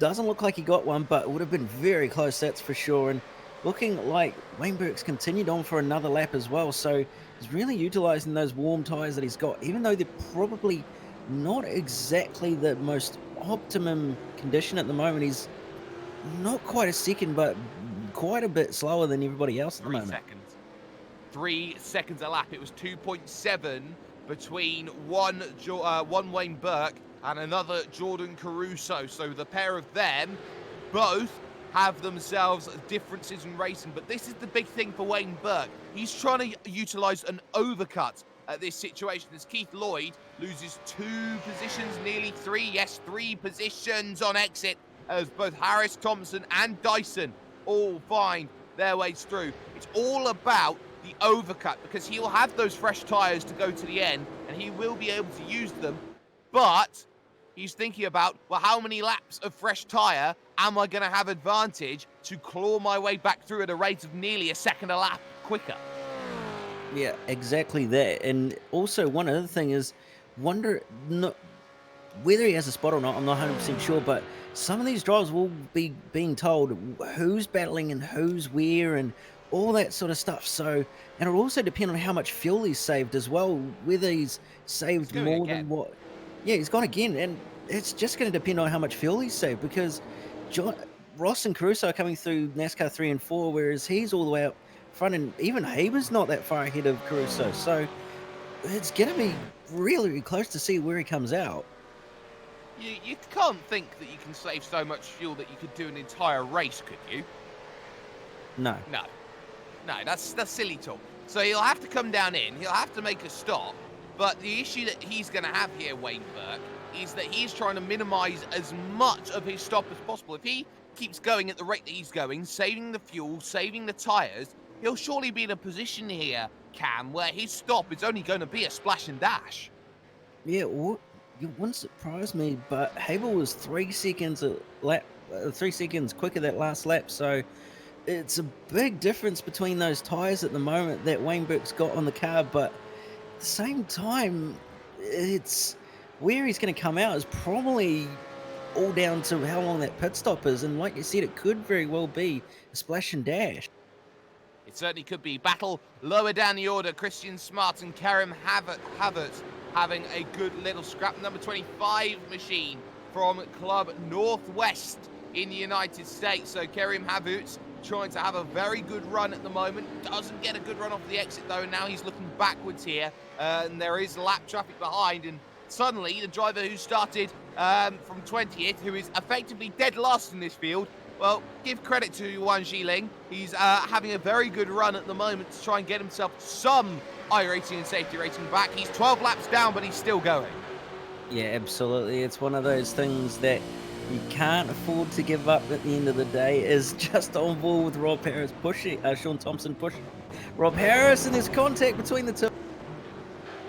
doesn't look like he got one, but it would have been very close, that's for sure. And looking like Wayne Burke's continued on for another lap as well, so he's really utilising those warm tyres that he's got, even though they're probably not exactly the most optimum condition at the moment. He's not quite a second, but quite a bit slower than everybody else at the moment. 3 seconds a lap. It was 2.7 between one Wayne Burke and another Jordan Caruso. So the pair of them both have themselves differences in racing, but this is the big thing for Wayne Burke. He's trying to utilise an overcut at this situation as Keith Lloyd loses 2 positions, nearly 3, yes, 3 positions on exit, as both Harris, Thompson and Dyson all find their ways through. It's all about the overcut, because he'll have those fresh tyres to go to the end, and he will be able to use them, but he's thinking about, well, how many laps of fresh tyre am I going to have advantage to claw my way back through at a rate of nearly a second a lap quicker? Yeah, exactly that. And also, one other thing is, whether he has a spot or not, I'm not 100% sure, but some of these drivers will be being told who's battling and who's where and all that sort of stuff. So, and it'll also depend on how much fuel he's saved as well, whether he's saved more than what. Yeah, he's gone again, and it's just going to depend on how much fuel he's saved, because Ross and Caruso are coming through NASCAR 3 and 4, whereas he's all the way up front, and even Haber's not that far ahead of Caruso. So it's going to be really, really close to see where he comes out. You can't think that you can save so much fuel that you could do an entire race, could you? No, that's silly talk. So he'll have to come down in, he'll have to make a stop, but the issue that he's going to have here, Wayne Burke, is that he's trying to minimise as much of his stop as possible. If he keeps going at the rate that he's going, saving the fuel, saving the tyres, he'll surely be in a position here, Cam, where his stop is only going to be a splash and dash. Yeah, it wouldn't surprise me, but Haber was 3 seconds a lap, 3 seconds quicker that last lap, so it's a big difference between those tyres at the moment that Wayne Burke's got on the car, but at the same time, it's where he's going to come out is probably all down to how long that pit stop is, and like you said, it could very well be a splash and dash. It certainly could be. Battle lower down the order. Christian Smart and Karim Havertz having a good little scrap. Number 25 machine from Club Northwest in the United States. So Karim Havertz trying to have a very good run at the moment. Doesn't get a good run off the exit, though. Now he's looking backwards here. And there is lap traffic behind. And suddenly, the driver who started from 20th, who is effectively dead last in this field, well, give credit to Yuan Jiling. He's having a very good run at the moment to try and get himself some iRacing and safety rating back. He's 12 laps down, but he's still going. Yeah, absolutely. It's one of those things that you can't afford to give up at the end of the day. Is just on board with Rob Harris pushing, Sean Thompson pushing Rob Harris, and there's contact between the two.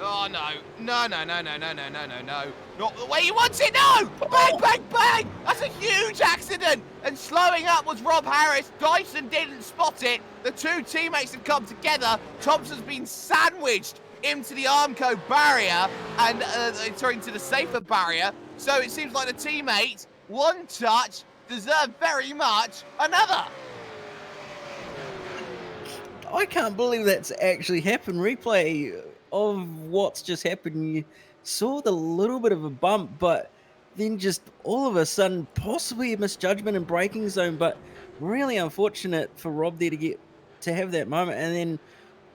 Oh, no. No, no, no, no, no, no, no, no, no. Not the way he wants it, no! Bang, bang, bang! That's a huge accident! And slowing up was Rob Harris. Dyson didn't spot it. The two teammates have come together. Thompson's been sandwiched into the Armco barrier and, into the safer barrier. So it seems like the teammates, one touch, deserve very much another. I can't believe that's actually happened. Replay of what's just happened. You saw the little bit of a bump, but then just all of a sudden, possibly a misjudgment in braking zone, but really unfortunate for Rob there to have that moment. And then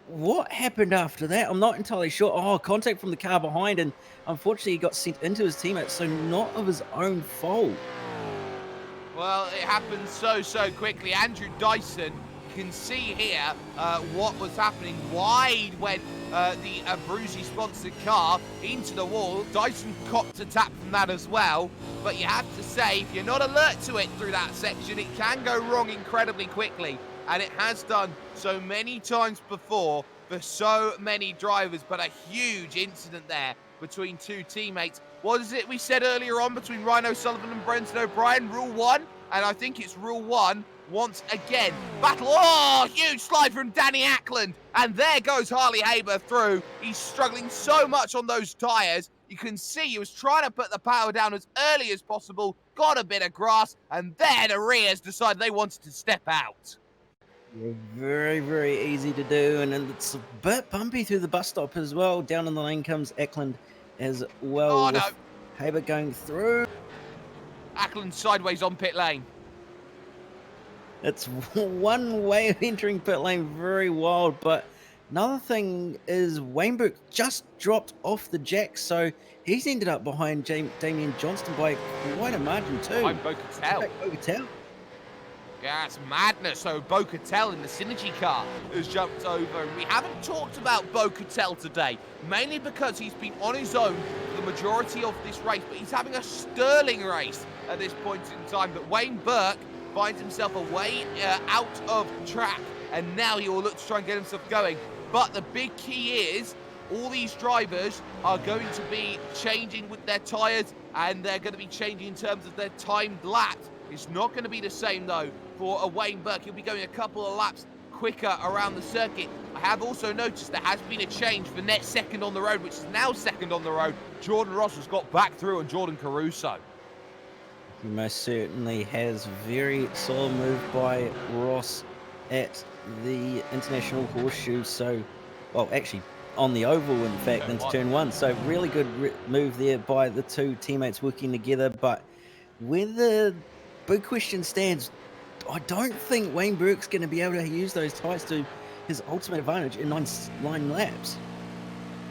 what happened after that? I'm not entirely sure. Oh, contact from the car behind, and unfortunately he got sent into his teammate, so not of his own fault. Well, it happened so quickly. Andrew Dyson, you can see here what was happening. Wide went the Abruzzi-sponsored car into the wall. Dyson copped a tap from that as well. But you have to say, if you're not alert to it through that section, it can go wrong incredibly quickly. And it has done so many times before for so many drivers. But a huge incident there between two teammates. What is it we said earlier on between Ryan O'Sullivan and Brendan O'Brien? Rule 1, and I think it's Rule 1 once again. Battle, oh, huge slide from Danny Ackland. And there goes Harley Haber through. He's struggling so much on those tyres. You can see he was trying to put the power down as early as possible, got a bit of grass, and there the rears decided they wanted to step out. Yeah, very easy to do, and it's a bit bumpy through the bus stop as well. Down in the lane comes Ackland as well. Oh, no. Haber going through. Ackland sideways on pit lane. It's one way of entering pit lane, very wild. But another thing is Wayne Burke just dropped off the jack, so he's ended up behind Damian Johnston by quite a margin too. I'm Bo-Cattell. Yeah, it's madness. So Bo-Cattell in the Synergy car has jumped over. And we haven't talked about Bo-Cattell today, mainly because he's been on his own for the majority of this race, but he's having a sterling race at this point in time. But Wayne Burke finds himself away out of track, and now he will look to try and get himself going. But the big key is all these drivers are going to be changing with their tyres, and they're going to be changing in terms of their timed laps. It's not going to be the same, though, for a Wayne Burke. He'll be going a couple of laps quicker around the circuit. I have also noticed there has been a change for next second on the road, which is now second on the road. Jordan Ross has got back through on Jordan Caruso. He most certainly has. Very solid move by Ross at the International Horseshoe. So, well, actually on the oval, in fact, into turn one. So really good move there by the two teammates working together. But where the big question stands, I don't think Wayne Burke's going to be able to use those tyres to his ultimate advantage in nine laps.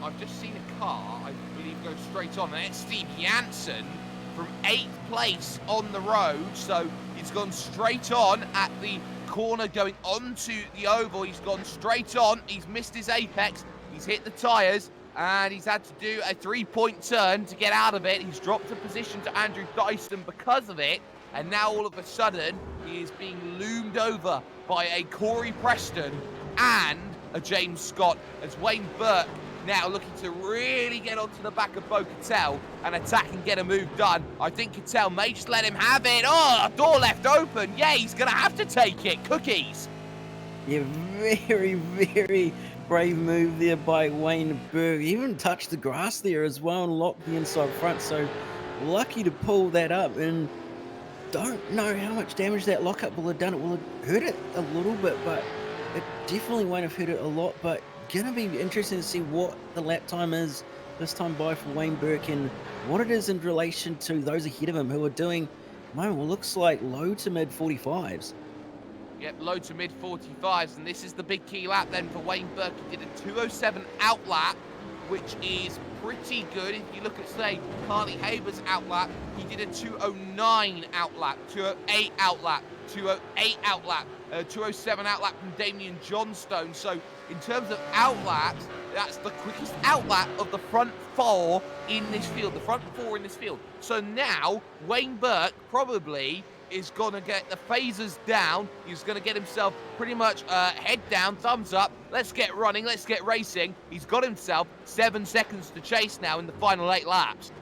I've just seen a car, I believe, go straight on. And it's Steve Janssen from 8th place on the road. So he's gone straight on at the corner going onto the oval. He's gone straight on. He's missed his apex. He's hit the tyres. And he's had to do a 3-point turn to get out of it. He's dropped a position to Andrew Dyson because of it. And now all of a sudden, he is being loomed over by a Corey Preston and a James Scott, as Wayne Burke now looking to really get onto the back of Bo-Cattell and attack and get a move done. I think Cattell may just let him have it. Oh, a door left open. Yeah, he's going to have to take it. Cookies. Yeah, very brave move there by Wayne Burke. He even touched the grass there as well and locked the inside front. So lucky to pull that up, and don't know how much damage that lockup will have done. It will have hurt it a little bit, but it definitely won't have hurt it a lot. But gonna be interesting to see what the lap time is this time by for Wayne Burke and what it is in relation to those ahead of him who are doing, well, looks like low to mid 45s. Yep, low to mid 45s, and this is the big key lap then for Wayne Burke. He did a 2:07 out lap, which is pretty good. If you look at, say, Harley Haber's out lap, he did a 2:09 out lap, 2:08 out lap, 2:08 out lap, 2:07 out lap from Damian Johnstone. So in terms of out laps, That's the quickest outlap of the front four in this field, So now, Wayne Burke probably is going to get the phasers down. He's going to get himself pretty much head down, thumbs up. Let's get running, let's get racing. He's got himself 7 seconds to chase now in the final 8 laps.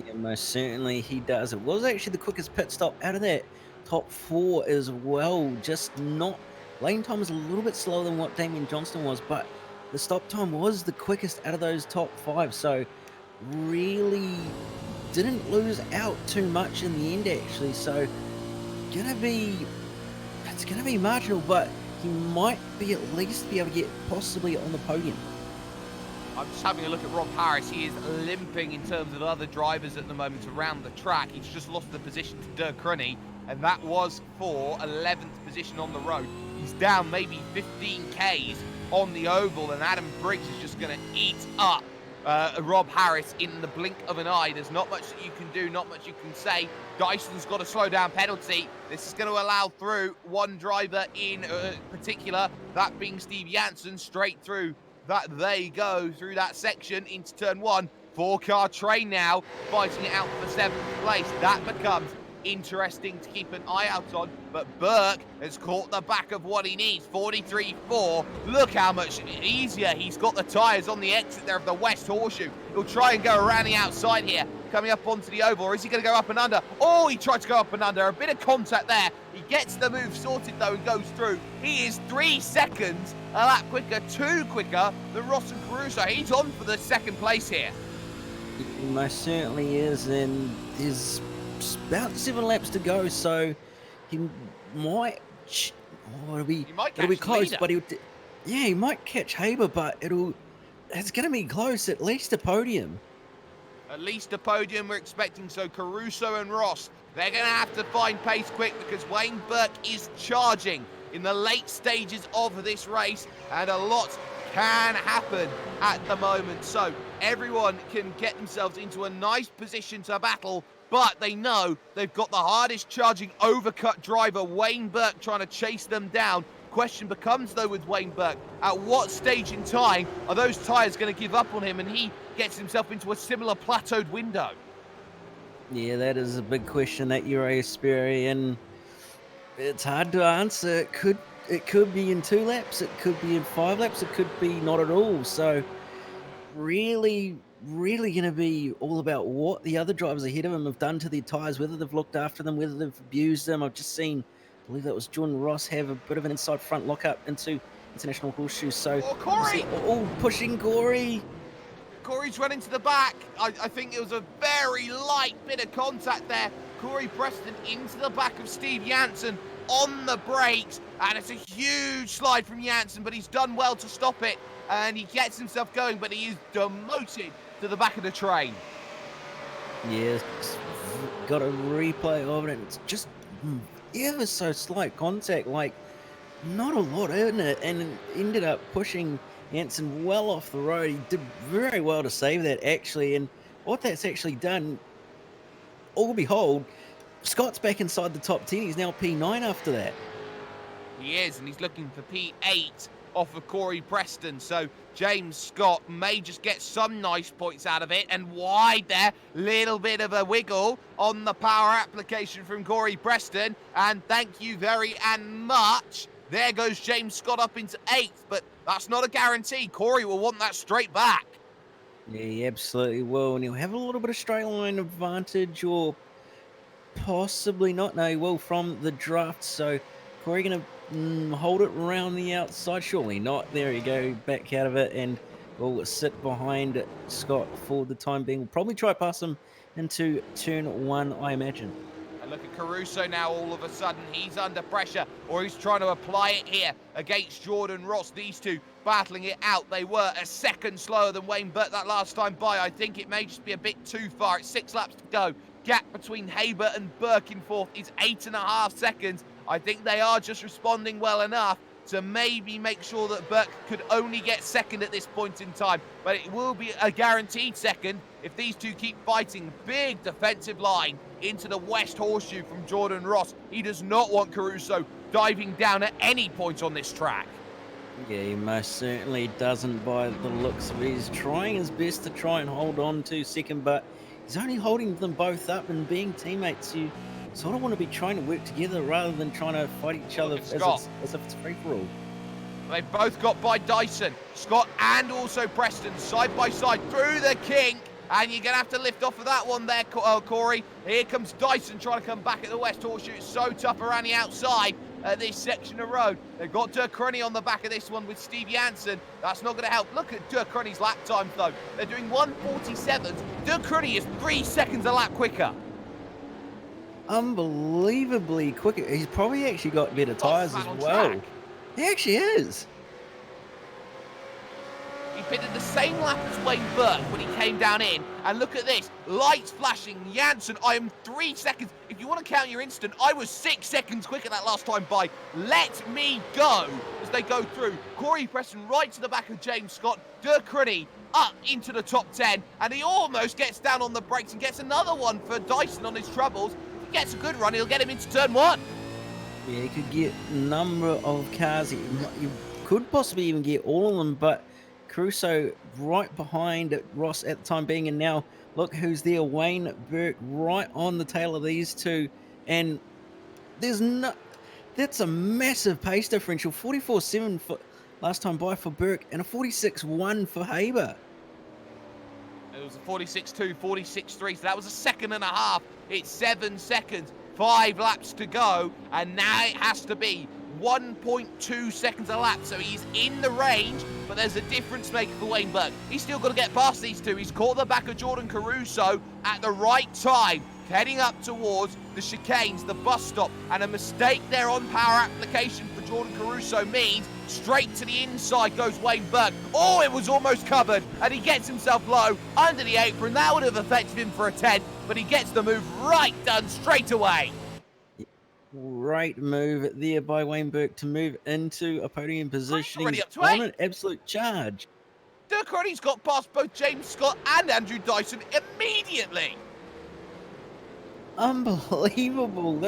Yeah, most certainly he does. It was actually the quickest pit stop out of that top 4 as well. Just not... Lane time was a little bit slower than what Damian Johnston was, but the stop time was the quickest out of those top 5. So really didn't lose out too much in the end, actually. So it's gonna be marginal, but he might be at least be able to get possibly on the podium. I'm just having a look at Rob Harris. He is limping in terms of other drivers at the moment around the track. He's just lost the position to Dirk Crunny, and that was for 11th position on the road. He's down maybe 15 Ks on the oval, and Adam Briggs is just going to eat up Rob Harris in the blink of an eye. There's not much that you can do, not much you can say. Dyson's got a slow down penalty. This is going to allow through one driver in particular, that being Steve Janssen, straight through. That they go through that section into turn 1. 4-car train now, fighting it out for 7th place. That becomes interesting to keep an eye out on, but Burke has caught the back of what he needs. 43.4. Look how much easier he's got the tyres on the exit there of the West Horseshoe. He'll try and go around the outside here, coming up onto the oval, or is he going to go up and under? Oh, he tried to go up and under. A bit of contact there. He gets the move sorted though and goes through. He is 3 seconds a lap quicker, 2 quicker than Ross and Caruso. He's on for the 2nd place here. He most certainly is, and there's about 7 laps to go, so he might... it'll be close, but he might catch Haber, but it's going to be close, at least a podium. At least a podium we're expecting, so Caruso and Ross, they're going to have to find pace quick because Wayne Burke is charging in the late stages of this race, and a lot can happen at the moment. So everyone can get themselves into a nice position to battle, but they know they've got the hardest charging overcut driver, Wayne Burke, trying to chase them down. Question becomes, though, with Wayne Burke, at what stage in time are those tyres going to give up on him and he gets himself into a similar plateaued window? Yeah, that is a big question that you're and it's hard to answer. It could be in 2 laps, it could be in 5 laps, it could be not at all. So really going to be all about what the other drivers ahead of him have done to their tyres, whether they've looked after them, whether they've abused them. I've just seen, I believe that was Jordan Ross, have a bit of an inside front lockup into International Horseshoe. So Corey! Pushing Corey. Corey's running to the back. I think it was a very light bit of contact there. Corey Preston into the back of Steve Janssen on the brakes, and it's a huge slide from Janssen, but he's done well to stop it, and he gets himself going, but he is demoted to the back of the train. Yeah, got a replay of it, and it's just ever so slight contact, like not a lot in it, and ended up pushing Janssen well off the road. He did very well to save that, actually, and what that's actually done, all behold, Scott's back inside the top 10. He's now P9 after that. He is, and he's looking for P8 off of Corey Preston. So James Scott may just get some nice points out of it. And wide there, little bit of a wiggle on the power application from Corey Preston. And thank you very much. There goes James Scott up into 8th, but that's not a guarantee. Corey will want that straight back. Yeah, he absolutely will. And he'll have a little bit of straight line advantage, or possibly not. No, he will from the draft. So Corey going to hold it around the outside. Surely not. There you go. Back out of it, and will sit behind Scott for the time being. We'll probably try pass him into turn 1, I imagine. And look at Caruso now. All of a sudden, he's under pressure, or he's trying to apply it here against Jordan Ross. These two battling it out. They were a second slower than Wayne Burke that last time by. I think it may just be a bit too far. It's 6 laps to go. Gap between Haber and Burke in 4th is 8.5 seconds. I think they are just responding well enough to maybe make sure that Burke could only get 2nd at this point in time. But it will be a guaranteed 2nd if these two keep fighting. Big defensive line into the West Horseshoe from Jordan Ross. He does not want Caruso diving down at any point on this track. Yeah, he most certainly doesn't by the looks of it. He's trying his best to try and hold on to second, but he's only holding them both up, and being teammates, you sort of want to be trying to work together rather than trying to fight each other Look at Scott. as if it's free-for-all. They both got by Dyson. Scott and also Preston side by side through the kink. And you're going to have to lift off of that one there, Corey. Here comes Dyson trying to come back at the West Horseshoe. It's so tough around the outside at this section of road. They've got Dirk Crunny on the back of this one with Steve Jansen. That's not going to help. Look at Dirk Crunny's lap times, though. They're doing 1:47. Dirk Crunny is 3 seconds a lap quicker. Unbelievably quick. He's probably actually got better tyres as well. Track. He actually is. He pitted the same lap as Wayne Burke when he came down in. And look at this. Lights flashing. Janssen, I am 3 seconds. If you want to count your instant, I was 6 seconds quicker that last time by. Let me go as they go through. Corey Preston right to the back of James Scott. Dirk Crunny up into the top 10. And he almost gets down on the brakes and gets another one for Dyson on his troubles. If he gets a good run, he'll get him into turn 1. Yeah, he could get a number of cars. You could possibly even get all of them, but Caruso right behind Ross at the time being, and now look who's there, Wayne Burke right on the tail of these two, and that's a massive pace differential, 44.7 for last time by for Burke and a 46.1 for Haber. It was a 46.2, 46.3, so that was a second and a half. It's 7 seconds, 5 laps to go, and now it has to be 1.2 seconds a lap, so he's in the range, but there's a difference maker for Wayne Burke. He's still got to get past these two. He's caught the back of Jordan Caruso at the right time, heading up towards the chicanes, the bus stop, and a mistake there on power application for Jordan Caruso means straight to the inside goes Wayne Burke. Oh, it was almost covered, and he gets himself low under the apron. That would have affected him for a 10, but he gets the move right done straight away. Great move there by Wayne Burke to move into a podium position. Already He's up to on 8. an absolute charge. Dirk Crunny's got past both James Scott and Andrew Dyson immediately. Unbelievable.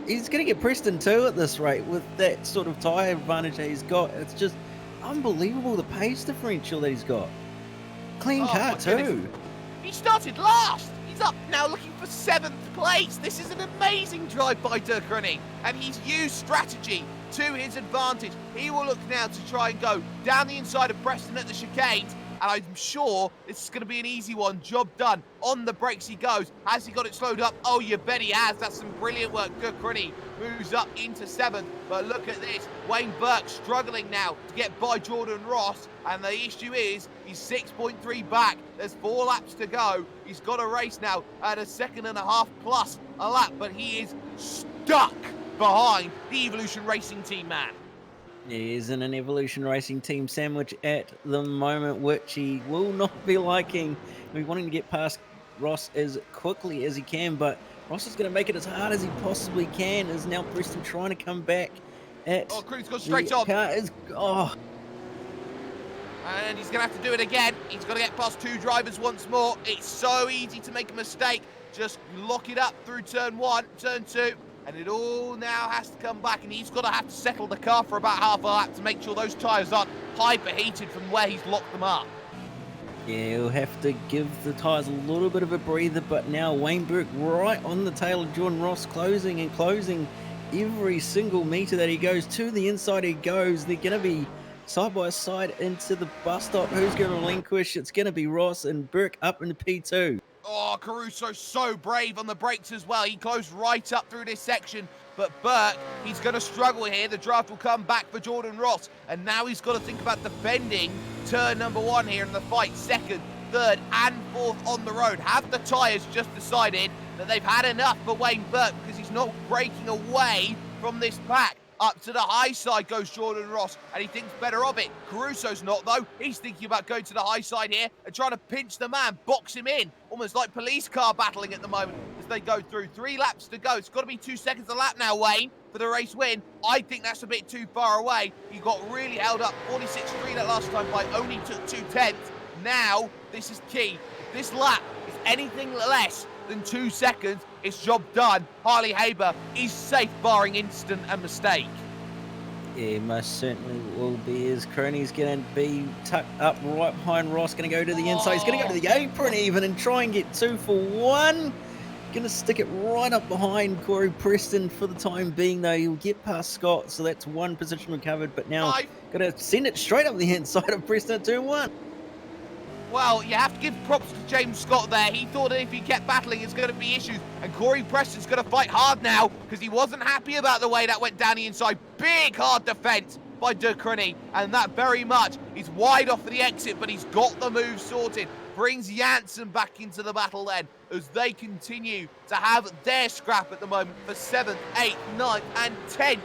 He's going to get Preston too at this rate with that sort of tyre advantage that he's got. It's just unbelievable the pace differential that he's got. Clean car too. He started last. He's up now looking for 7th place. This is an amazing drive by Dirk Crunny, and he's used strategy to his advantage. He will look now to try and go down the inside of Preston at the chicanes, and I'm sure this is going to be an easy one. Job done. On the brakes he goes. Has he got it slowed up? Oh, you bet he has. That's some brilliant work. Dirk Crunny moves up into 7th, but look at this. Wayne Burke struggling now to get by Jordan Ross, and the issue is he's 6.3 back. There's 4 laps to go. He's got a race now at a 1.5 seconds plus a lap, but he is stuck behind the Evolution Racing Team man. He is in an Evolution Racing Team sandwich at the moment, which he will not be liking. He's wanting to get past Ross as quickly as he can, but Ross is going to make it as hard as he possibly can. Is now Preston trying to come back at... Oh, Cruz got straight on. And he's going to have to do it again. He's got to get past 2 drivers once more. It's so easy to make a mistake. Just lock it up through turn 1, turn 2. And it all now has to come back, and he's got to have to settle the car for about half a lap to make sure those tyres aren't hyperheated from where he's locked them up. Yeah, he'll have to give the tyres a little bit of a breather, but now Wayne Burke right on the tail of Jordan Ross, closing and closing every single metre that he goes. To the inside he goes. They're going to be side by side into the bus stop. Who's going to relinquish? It's going to be Ross, and Burke up into P2. Oh, Caruso so brave on the brakes as well. He closed right up through this section. But Burke, he's going to struggle here. The draft will come back for Jordan Ross. And now he's got to think about defending turn number 1 here in the fight. 2nd, 3rd and 4th on the road. Have the tyres just decided that they've had enough for Wayne Burke because he's not breaking away from this pack. Up to the high side goes Jordan Ross, and he thinks better of it. Caruso's not, though. He's thinking about going to the high side here and trying to pinch the man, box him in. Almost like police car battling at the moment as they go through. 3 laps to go. It's got to be 2 seconds a lap now, Wayne, for the race win. I think that's a bit too far away. He got really held up. 46.3 that last time by only took 2/10. Now, this is key. If this lap is anything less than 2 seconds, it's job done. Harley Haber is safe barring incident and mistake. Yeah, most certainly will be. As Crony's going to be tucked up right behind Ross, going to go to the inside. He's going to go to the apron even and try and get 2 for 1. Going to stick it right up behind Corey Preston for the time being, though. He'll get past Scott, so that's 1 position recovered. But now got to send it straight up the inside of Preston at 2-1. Well, you have to give props to James Scott there. He thought that if he kept battling, it's going to be issues. And Corey Preston's going to fight hard now because he wasn't happy about the way that went down the inside. Big, hard defense by De Crony. And that very much is wide off of the exit, but he's got the move sorted. Brings Janssen back into the battle then as they continue to have their scrap at the moment for 7th, 8th, 9th, and 10th.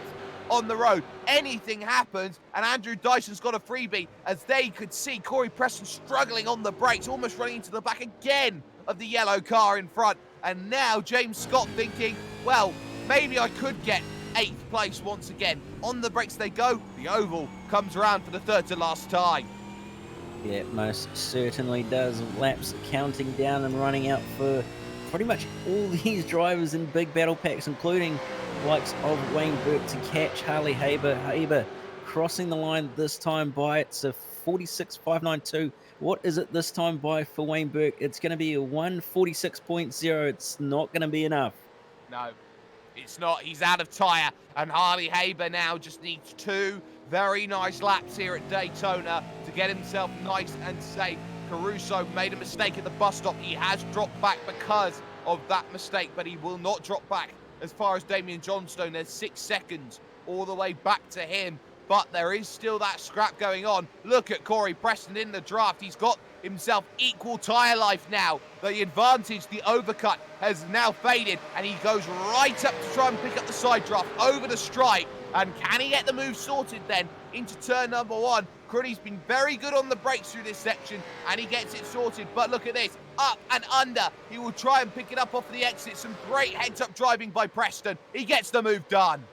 On the road. Anything happens, and Andrew Dyson's got a freebie as they could see Corey Preston struggling on the brakes, almost running into the back again of the yellow car in front. And now James Scott thinking, well, maybe I could get 8th place once again. On the brakes they go. The oval comes around for the 3rd to last time. Yeah, most certainly does. Laps counting down and running out for pretty much all these drivers in big battle packs, including likes of Wayne Burke to catch Harley Haber. Haber crossing the line this time by, it's a 46.592. What is it this time by for Wayne Burke? It's going to be a 146.0. It's not going to be enough. No, it's not. He's out of tyre, and Harley Haber now just needs 2 very nice laps here at Daytona to get himself nice and safe. Caruso made a mistake at the bus stop. He has dropped back because of that mistake, but he will not drop back. As far as Damian Johnstone, there's 6 seconds all the way back to him. But there is still that scrap going on. Look at Corey Preston in the draft. He's got himself equal tyre life now. The advantage, the overcut, has now faded. And he goes right up to try and pick up the side draft over the stripe. And can he get the move sorted then into turn number 1? Cruddy's been very good on the brakes through this section, and he gets it sorted. But look at this, up and under. He will try and pick it up off the exit. Some great heads-up driving by Preston. He gets the move done.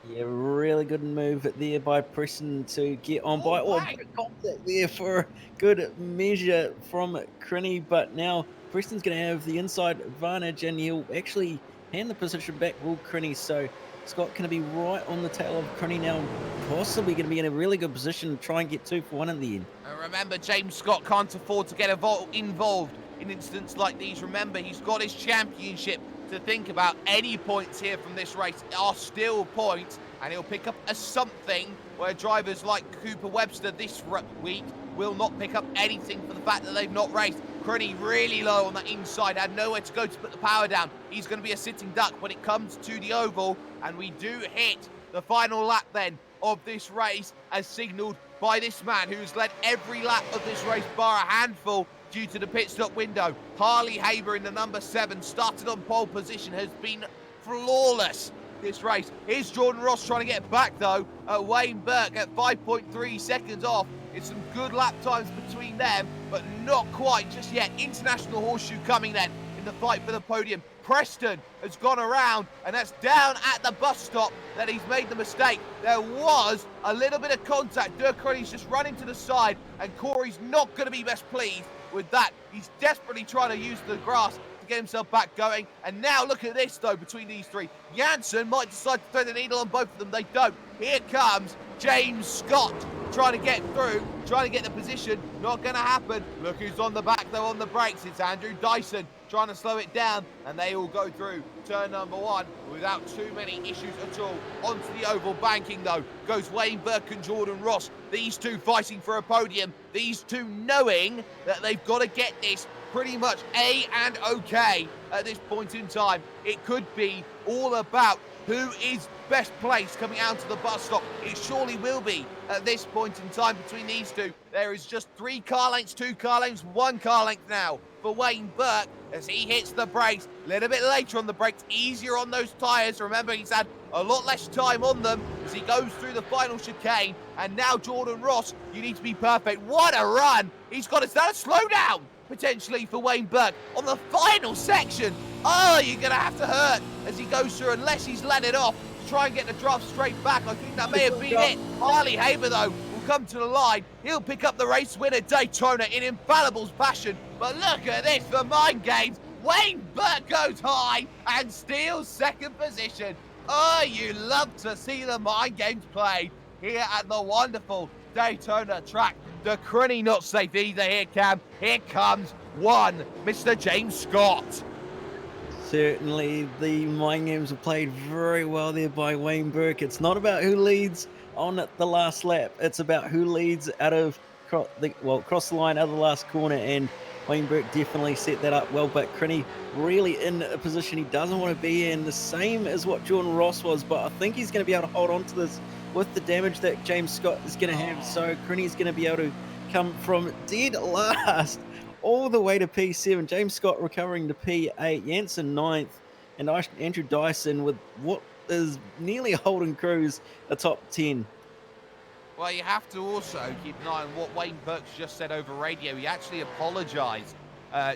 Yeah, really good move there by Preston to get on by. Oh, contact there for a good measure from Crinny, but now Preston's going to have the inside advantage, and he'll actually hand the position back to Crinny. So Scott going to be right on the tail of Crinny now, possibly going to be in a really good position to try and get 2 for 1 in the end. And remember, James Scott can't afford to get involved in incidents like these. Remember, he's got his championship to think about. Any points here from this race are still points, and he'll pick up a something where drivers like Cooper Webster this week will not pick up anything for the fact that they've not raced. Crony really low on that inside, had nowhere to go to put the power down. He's going to be a sitting duck when it comes to the oval, and we do hit the final lap then of this race as signalled by this man who's led every lap of this race bar a handful due to the pit stop window. Harley Haber in the number 7, started on pole position, has been flawless this race. Here's Jordan Ross trying to get back though at Wayne Burke at 5.3 seconds off. It's some good lap times between them, but not quite just yet. International Horseshoe coming then in the fight for the podium. Preston has gone around, and that's down at the bus stop that he's made the mistake. There was a little bit of contact. Dirk Crony's just running to the side, and Corey's not going to be best pleased with that. He's desperately trying to use the grass to get himself back going. And now look at this, though, between these 3. Janssen might decide to thread the needle on both of them. They don't. Here comes James Scott trying to get through, trying to get the position. Not going to happen. Look who's on the back, though, on the brakes. It's Andrew Dyson trying to slow it down, and they all go through turn number 1 without too many issues at all. Onto the oval banking, though, goes Wayne Burke and Jordan Ross. These 2 fighting for a podium. These 2 knowing that they've got to get this pretty much A and okay at this point in time. It could be all about who is best placed coming out to the bus stop. It surely will be at this point in time between these 2. There is just 3 car lengths, 2 car lengths, 1 car length now for Wayne Burke as he hits the brakes. A little bit later on the brakes, easier on those tyres. Remember, he's had a lot less time on them as he goes through the final chicane. And now Jordan Ross, you need to be perfect. What a run! He's got a slowdown potentially for Wayne Burke on the final section. Oh, you're going to have to hurt as he goes through, unless he's let it off to try and get the draft straight back. I think that may have been it. Harley Haber, though, will come to the line. He'll pick up the race win at Daytona in infallible's fashion. But look at this, the mind games. Wayne Burke goes high and steals 2nd position. Oh, you love to see the mind games played here at the wonderful Daytona track. The Crunny not safe either here, Cam. Here comes one, Mr. James Scott. Certainly, the mind games were played very well there by Wayne Burke. It's not about who leads on the last lap. It's about who leads across the line out of the last corner. And Wayne Burke definitely set that up well. But Crinny really in a position he doesn't want to be in, the same as what Jordan Ross was. But I think he's going to be able to hold on to this with the damage that James Scott is going to have. So Crinny's going to be able to come from dead last all the way to P7. James Scott recovering to P8, Jansen 9th, and Andrew Dyson with what is nearly holding Cruz a top 10. Well, you have to also keep an eye on what Wayne Burks just said over radio. He actually apologised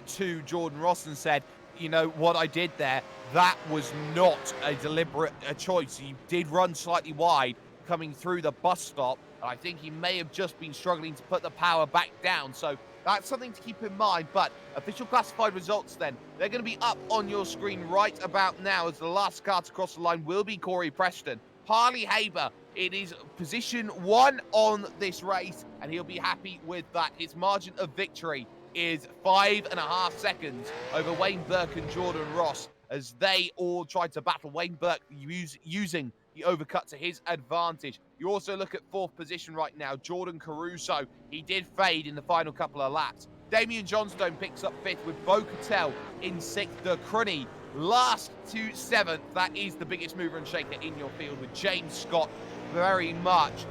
to Jordan Ross and said, you know, what I did there, that was not a deliberate choice. He did run slightly wide coming through the bus stop. I think he may have just been struggling to put the power back down. So that's something to keep in mind. But official classified results then, they're going to be up on your screen right about now, as the last car to cross the line will be Corey Preston. Harley Haber, it is position 1 on this race, and he'll be happy with that. His margin of victory is 5.5 seconds over Wayne Burke and Jordan Ross, as they all tried to battle. Wayne Burke using the overcut to his advantage. You also look at 4th position right now, Jordan Caruso. He did fade in the final couple of laps. Damian Johnstone picks up 5th with Bo Cattell in 6th. The Crunny last to 7th. That is the biggest mover and shaker in your field, with James Scott very much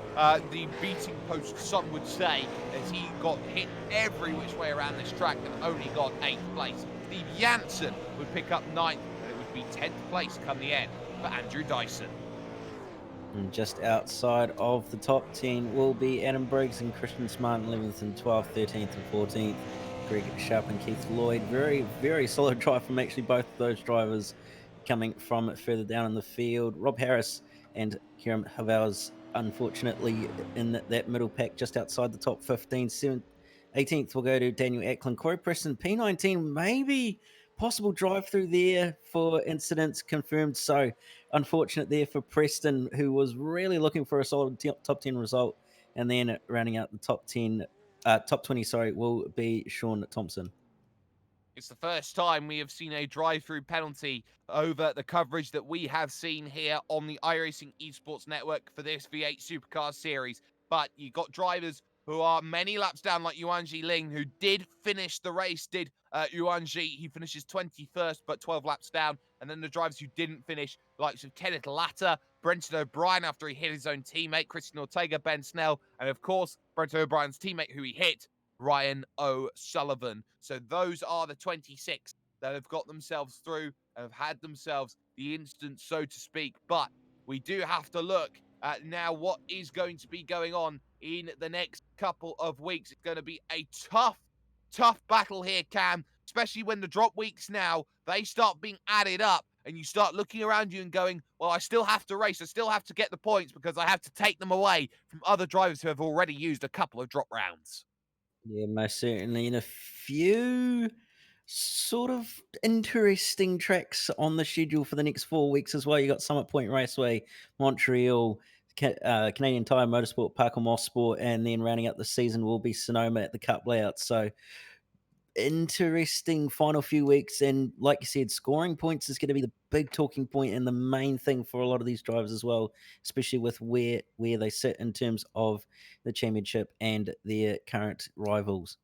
the beating post, some would say, as he got hit every which way around this track and only got 8th place. Steve Jansen would pick up 9th, and it would be 10th place come the end for Andrew Dyson. And just outside of the top 10 will be Adam Briggs and Christian Smart in 11th and 12th, 13th and 14th. Greg Sharp and Keith Lloyd. Very, very solid drive from actually both of those drivers coming from further down in the field. Rob Harris and Kieran Havels, unfortunately, in that middle pack just outside the top 15. 18th will go to Daniel Acklin. Corey Preston, P19, maybe possible drive through there for incidents confirmed. So unfortunate there for Preston, who was really looking for a solid top 10 result. And then rounding out the top 20, will be Sean Thompson. It's the first time we have seen a drive-through penalty over the coverage that we have seen here on the iRacing Esports Network for this V8 Supercar Series. But you got drivers who are many laps down, like Yuanji Ling, who did finish the race, Yuanji. He finishes 21st, but 12 laps down. And then the drivers who didn't finish, like Kenneth Latta, Brenton O'Brien after he hit his own teammate, Christian Ortega, Ben Snell, and of course, Brenton O'Brien's teammate who he hit, Ryan O'Sullivan. So those are the 26 that have got themselves through and have had themselves the instance, so to speak. But we do have to look at now what is going to be going on in the next couple of weeks. It's going to be a tough battle here, Cam, especially when the drop weeks now, they start being added up and you start looking around you and going, well, I still have to race. I still have to get the points because I have to take them away from other drivers who have already used a couple of drop rounds. Yeah, most certainly. And a few sort of interesting tracks on the schedule for the next 4 weeks as well. You got Summit Point Raceway, Montreal, Canadian Tire Motorsport, Parker Moss Sport, and then rounding out the season will be Sonoma at the Cup layout. So interesting final few weeks. And like you said, scoring points is going to be the big talking point and the main thing for a lot of these drivers as well, especially with where they sit in terms of the championship and their current rivals.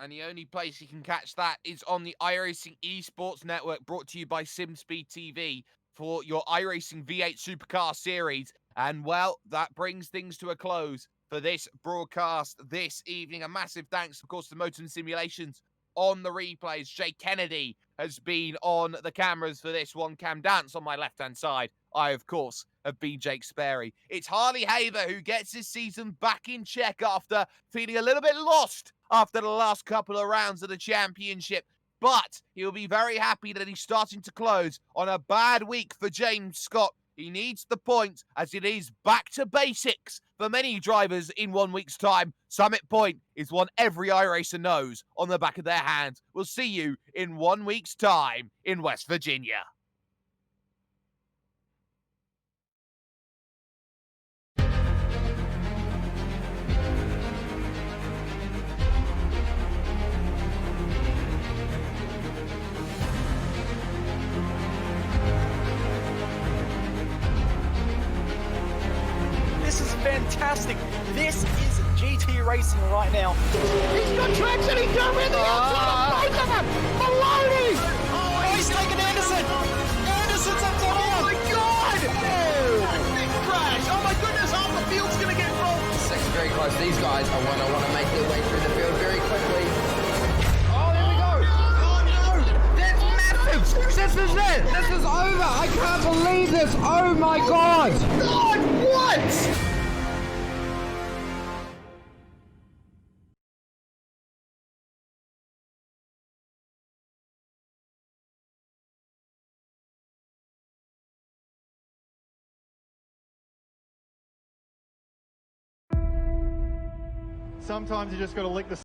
And the only place you can catch that is on the iRacing Esports Network, brought to you by SimSpeed TV for your iRacing V8 Supercar Series. And, well, that brings things to a close for this broadcast this evening. A massive thanks, of course, to Motor and Simulations on the replays. Jay Kennedy has been on the cameras for this one. Cam Dance on my left-hand side. I, of course, have been Jake Sperry. It's Harley Haber who gets his season back in check after feeling a little bit lost after the last couple of rounds of the championship. But he'll be very happy that he's starting to close on a bad week for James Scott. He needs the points, as it is back to basics for many drivers in 1 week's time. Summit Point is one every iRacer knows on the back of their hands. We'll see you in 1 week's time in West Virginia. fantastic. This is GT racing right now. He's got traction, he's got everything outside of both of them. Maloney! Oh, he's taking Anderson. Anderson's up top Oh here. my God! Oh, big crash. Oh my goodness, half the field's gonna get rolled. Second very close. These guys are want to make their way through the field very quickly. Oh, there we go. Oh no, that's massive. This is it. This is over. I can't believe this. Oh my God. God, what? Sometimes you just got to lick the